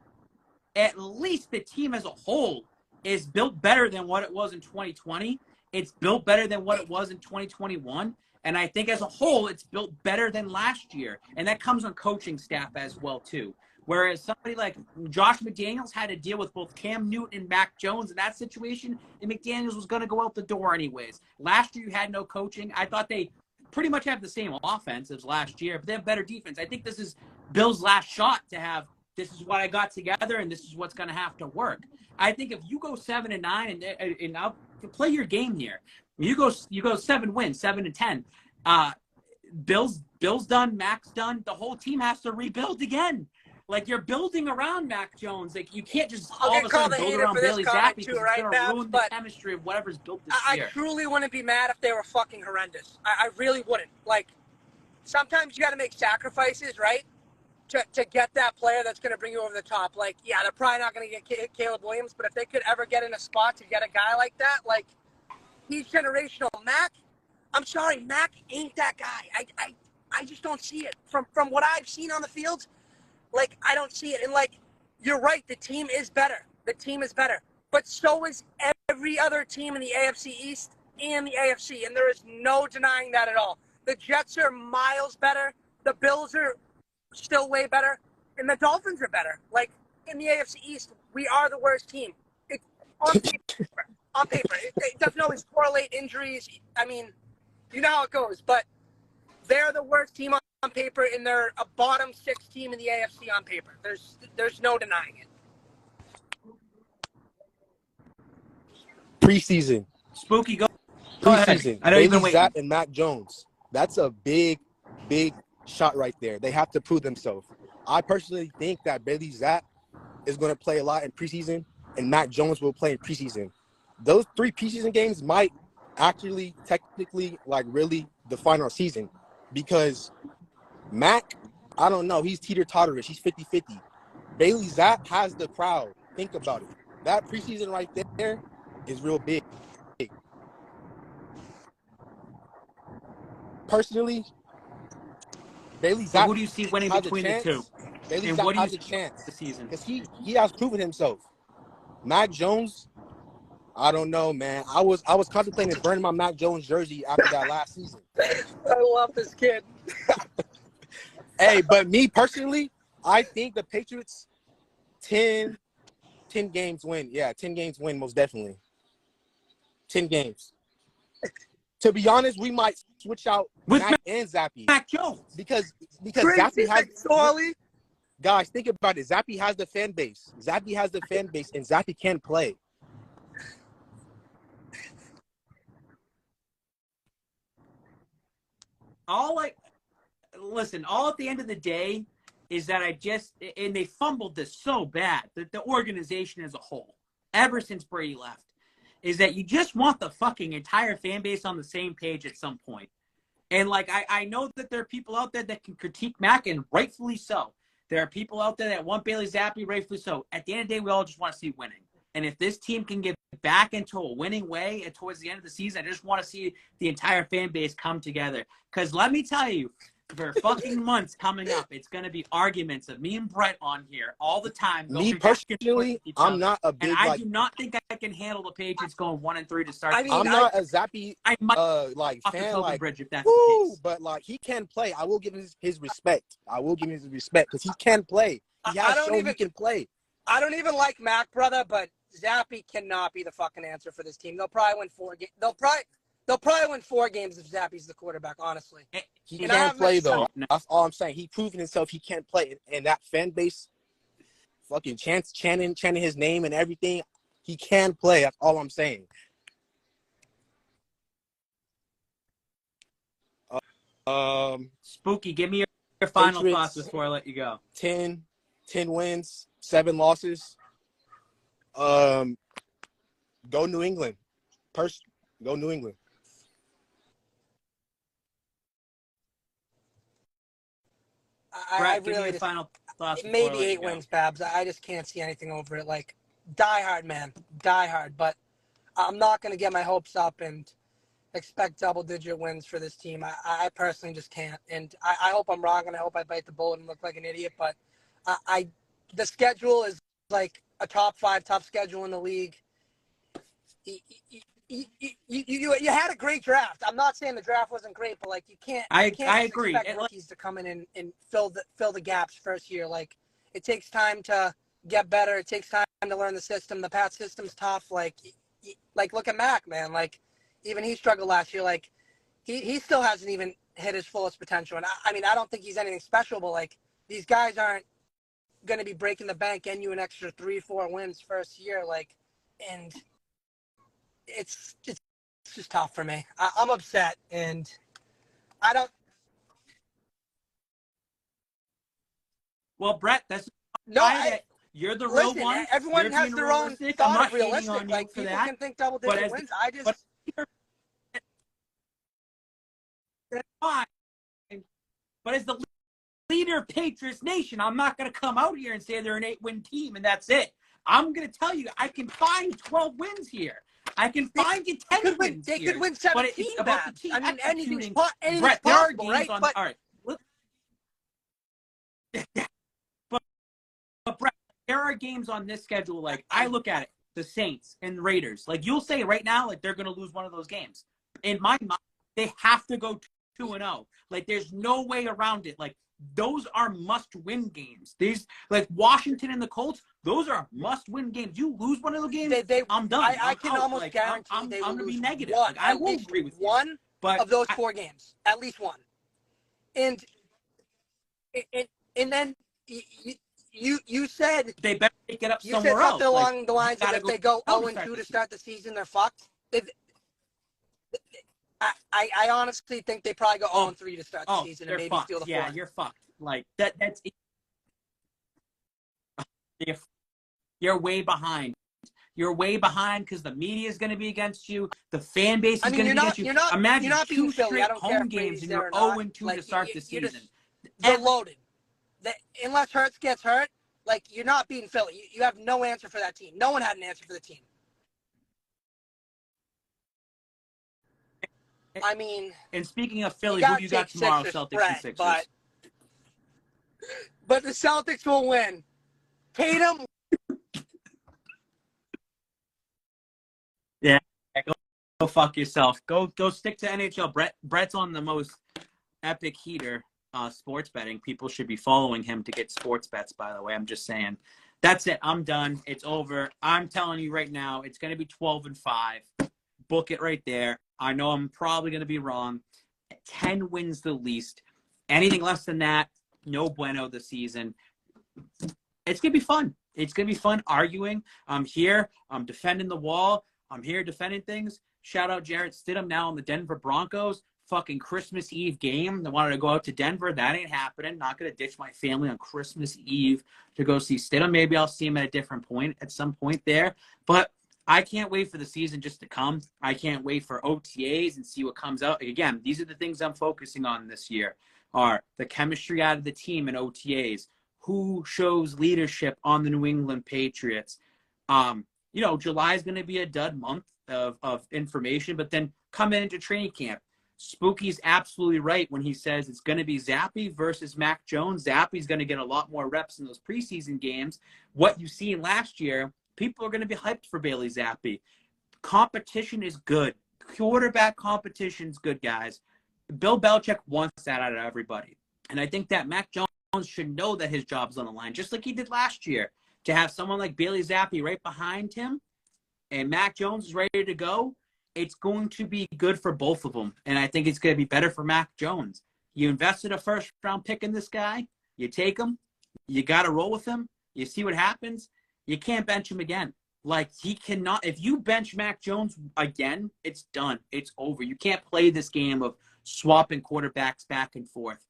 At least the team as a whole is built better than what it was in 2020. It's built better than what it was in 2021. And I think as a whole, it's built better than last year. And that comes on coaching staff as well, too. Whereas somebody like Josh McDaniels had to deal with both Cam Newton and Mac Jones in that situation, and McDaniels was going to go out the door anyways. Last year, you had no coaching. I thought they pretty much have the same offense as last year, but they have better defense. I think this is Bill's last shot to have this is what I got together, and this is what's going to have to work. I think if you go 7-9, and I'll play your game here, you go 7 wins, 7-10. Bill's done, Mac's done. The whole team has to rebuild again. Like, you're building around Mac Jones. Like, you can't just all of a sudden build around Bailey Zappi because it's going to ruin the chemistry of whatever's built this year. I truly wouldn't be mad if they were fucking horrendous. I really wouldn't. Like, sometimes you got to make sacrifices, right, to get that player that's going to bring you over the top. Like, yeah, they're probably not going to get Caleb Williams, but if they could ever get in a spot to get a guy like that, like, he's generational. Mac, I'm sorry, Mac ain't that guy. I just don't see it. From what I've seen on the field, like, I don't see it. And, like, you're right, the team is better. The team is better. But so is every other team in the AFC East and the AFC, and there is no denying that at all. The Jets are miles better. The Bills are still way better. And the Dolphins are better. Like, in the AFC East, we are the worst team. It's on paper. On paper. It doesn't always correlate injuries. I mean, you know how it goes. But they're the worst team on paper, and they're a bottom 6 team in the AFC on paper. There's no denying it. Preseason. Spooky, go Preseason. ahead. I know you've been Bailey waiting. Zapp and Mac Jones. That's a big shot right there. They have to prove themselves. I personally think that Bailey Zapp is going to play a lot in preseason, and Mac Jones will play in preseason. Those 3 preseason games might actually, technically, like, really define our season, because Mac, I don't know, he's teeter-totterish. He's 50-50. Bailey Zapp has the crowd. Think about it. That preseason right there is real big. Personally, Bailey So Zapp who do you see winning has between a the two? chance. Bailey And Zapp what do you has a see chance this season? because he has proven himself. Mac Jones, I don't know, man. I was contemplating burning my Mac Jones jersey after that last season. I love this kid. Hey, but me personally, I think the Patriots 10 games win. Yeah, 10 games win, most definitely. 10 games. To be honest, we might switch out With Mac and Zappy Mac Jones. because Crazy Zappy has Charlie. guys, think about it. Zappy has the fan base. Zappy has the fan base, and Zappy can play. All at the end of the day is that and they fumbled this so bad that the organization as a whole, ever since Brady left, is that you just want the fucking entire fan base on the same page at some point. And, like, I know that there are people out there that can critique Mac, and rightfully so. There are people out there that want Bailey Zappi, rightfully so. At the end of the day, we all just want to see winning. And if this team can get back into a winning way and towards the end of the season, I just want to see the entire fan base come together. Because let me tell you, for fucking months coming up, it's going to be arguments of me and Brett on here all the time. Me personally, I'm not a big, and I do not think I can handle the Patriots going 1-3 to start. I mean, I'm not a Zappy I might like off the fan, Tobin like, Bridge if that's the case. but like he can play. I will give him his respect. I will give him his respect because he can play. He has shown he can play. I don't even like Mac, brother, but Zappy cannot be the fucking answer for this team. They'll probably win 4 games. They'll probably win 4 games if Zappy's the quarterback, honestly. He And can play, so- though. That's all I'm saying. He proven himself. He can play, and that fan base, fucking chanting his name and everything. He can play. That's all I'm saying. Spooky, give me your final Patriots, thoughts before I let you go. 10 wins, 7 losses. Go New England. Go New England. Brett, give me really your just, final thoughts. maybe 8 wins, Babs. I just can't see anything over it. Like, die hard, man. Die hard. But I'm not going to get my hopes up and expect double-digit wins for this team. I personally just can't. And I hope I'm wrong, and I hope I bite the bullet and look like an idiot. But the schedule is like a top 5 tough schedule in the league. You had a great draft. I'm not saying the draft wasn't great, but like you can't agree. expect rookies to come in and fill the gaps first year. Like it takes time to get better. It takes time to learn the system. The Pat system's tough. Like look at Mac, man. Like even he struggled last year. Like he still hasn't even hit his fullest potential. And I mean I don't think he's anything special, but like these guys aren't going to be breaking the bank, getting you an extra 3-4 wins first year. Like, and it's just tough for me. I'm upset, and I don't. Well, Brett, that's No, why that you're the real listen. one. Everyone You're has being their own realistic. I'm thought not of hating realistic. on you Like for people that. can think double But digit as wins. but that's fine. But as the leader of Patriots Nation, I'm not going to come out here and say they're an 8-win team and that's it. I'm going to tell you, I can find 12 wins here. I can find you 10 wins They here. could win But 17, it's about the Babs. team I mean, executing. anything's Brett, there are possible, games right? on. But All right. But, but Brett, there are games on this schedule. Like, I look at it, the Saints and the Raiders. Like, you'll say right now, like, they're going to lose one of those games. In my mind, they have to go 2-0. Like, there's no way around it. Like, those are must-win games. These, like Washington and the Colts, those are must-win games. You lose one of those games, I'm done. I I'm can out. almost Like, guarantee they will gonna be lose negative. one, Like, I at will least agree with you. one But of those 4 games, at least one. And then you said they better take it up you said somewhere something else. Like, along the you lines of gotta if go they go to 0-2 to start the season, they're fucked. I honestly think they probably go 0-3 to start the season and they're maybe fucked. steal the Yeah, 4th. you're fucked. Like that's you're way behind. You're way behind because the media is going to be against you. The fan base I is mean, going to be against you. you're Imagine not being 2 Philly. I straight don't care home if games Brady's and there you're or not. 0-2 Like to start the you're season. they're loaded. Unless Hurts gets hurt, like you're not beating Philly. You have no answer for that team. No one had an answer for the team. I mean, And speaking of you Philly, who gotta do you got take tomorrow? Sixers Celtics and spread, Sixers. but the Celtics will win. Tatum. Yeah, go fuck yourself. Go stick to NHL. Brett's on the most epic heater sports betting. People should be following him to get sports bets, by the way. I'm just saying. That's it. I'm done. It's over. I'm telling you right now, it's going to be 12-5. Book it right there. I know I'm probably going to be wrong. 10 wins the least. Anything less than that, no bueno this season. It's going to be fun. It's going to be fun arguing. I'm here. I'm defending the wall. I'm here defending things. Shout out Jarrett Stidham now on the Denver Broncos. Fucking Christmas Eve game. They wanted to go out to Denver. That ain't happening. Not going to ditch my family on Christmas Eve to go see Stidham. Maybe I'll see him at a different point, at some point there. But I can't wait for the season just to come. I can't wait for OTAs and see what comes out. Again, these are the things I'm focusing on this year are the chemistry out of the team in OTAs, who shows leadership on the New England Patriots. July is going to be a dud month of information, but then coming into training camp, Spooky's absolutely right when he says it's going to be Zappe versus Mac Jones. Zappe's going to get a lot more reps in those preseason games. What you seen last year, people are going to be hyped for Bailey Zappe. Competition is good. Quarterback competition is good, guys. Bill Belichick wants that out of everybody. And I think that Mac Jones should know that his job's on the line, just like he did last year. To have someone like Bailey Zappe right behind him and Mac Jones is ready to go, it's going to be good for both of them. And I think it's going to be better for Mac Jones. You invested a first-round pick in this guy. You take him. You got to roll with him. You see what happens. You can't bench him again. Like, he cannot – if you bench Mac Jones again, it's done. It's over. You can't play this game of swapping quarterbacks back and forth.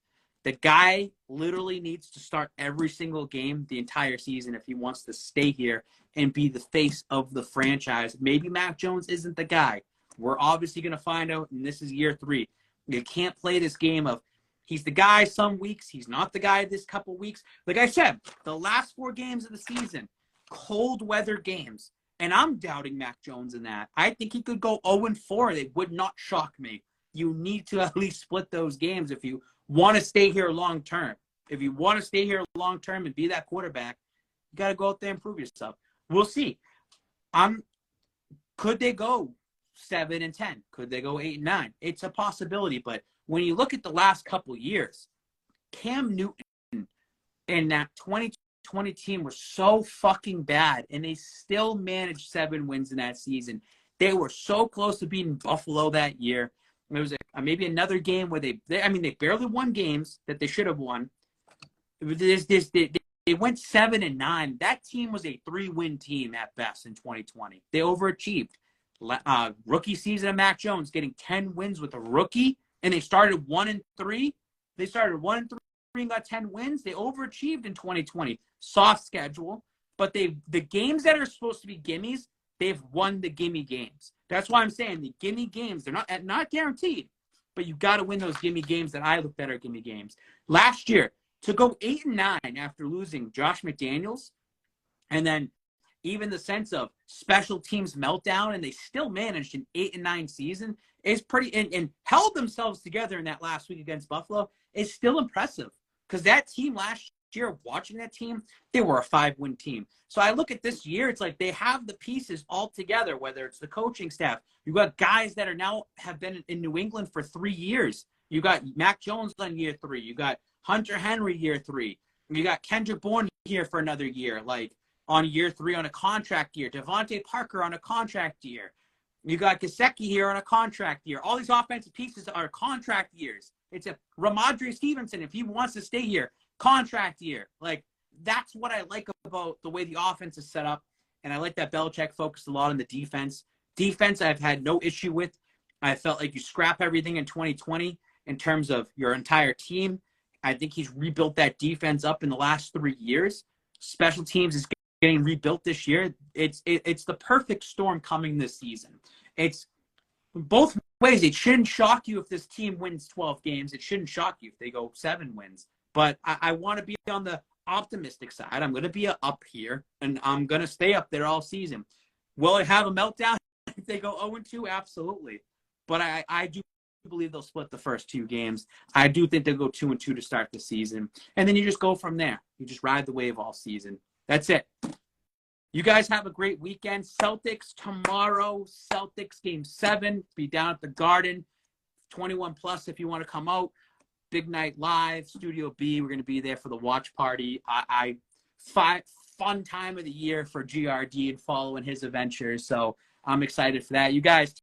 The guy literally needs to start every single game the entire season if he wants to stay here and be the face of the franchise. Maybe Mac Jones isn't the guy. We're obviously going to find out, and this is year 3. You can't play this game of he's the guy some weeks, he's not the guy this couple weeks. Like I said, the last 4 games of the season, cold weather games, and I'm doubting Mac Jones in that. I think he could go 0-4. It would not shock me. You need to at least split those games if you want to stay here long term. If you want to stay here long term and be that quarterback, you got to go out there and prove yourself. We'll see. Could they go 7-10? Could they go 8-9? It's a possibility, but when you look at the last couple years, Cam Newton and that 2020 team were so fucking bad, and they still managed 7 wins in that season. They were so close to beating Buffalo that year. It was maybe another game where they barely won games that they should have won. They They went 7-9. That team was a 3-win team at best in 2020. They overachieved. Rookie season of Mac Jones getting 10 wins with a rookie, and they started 1-3. They started 1-3 and got 10 wins. They overachieved in 2020. Soft schedule, but the games that are supposed to be gimmies, they've won the gimme games. That's why I'm saying the gimme games, they're not guaranteed, but you got to win those gimme games that I looked at are gimme games. Last year, to go 8-9 after losing Josh McDaniels, and then even the sense of special teams meltdown, and they still managed an 8-9 season is pretty, and held themselves together in that last week against Buffalo is still impressive. Because that team last year, watching that team, they were a 5-win team. So I look at this year, it's like they have the pieces all together, whether it's the coaching staff. You got guys that are now have been in New England for 3 years. You got Mac Jones on year 3. You got Hunter Henry year 3. You got Kendrick Bourne here for another year, like on year 3 on a contract year. Devontae Parker on a contract year. You got Gesicki here on a contract year. All these offensive pieces are contract years. It's a Ramondre Stevenson, if he wants to stay here, contract year. Like, that's what I like about the way the offense is set up. And I like that Belichick focused a lot on the defense. Defense, I've had no issue with. I felt like you scrap everything in 2020 in terms of your entire team. I think he's rebuilt that defense up in the last 3 years. Special teams is getting rebuilt this year. It's the perfect storm coming this season. It's both ways. It shouldn't shock you if this team wins 12 games. It shouldn't shock you if they go 7 wins. But I want to be on the optimistic side. I'm going to be up here, and I'm going to stay up there all season. Will I have a meltdown if they go 0-2? Absolutely. But I do believe they'll split the first 2 games. I do think they'll go 2-2 to start the season. And then you just go from there. You just ride the wave all season. That's it. You guys have a great weekend. Celtics tomorrow. Celtics game 7. Be down at the Garden. 21 plus if you want to come out. Big night live. Studio B. We're going to be there for the watch party. Fun time of the year for GRD and following his adventures. So I'm excited for that. You guys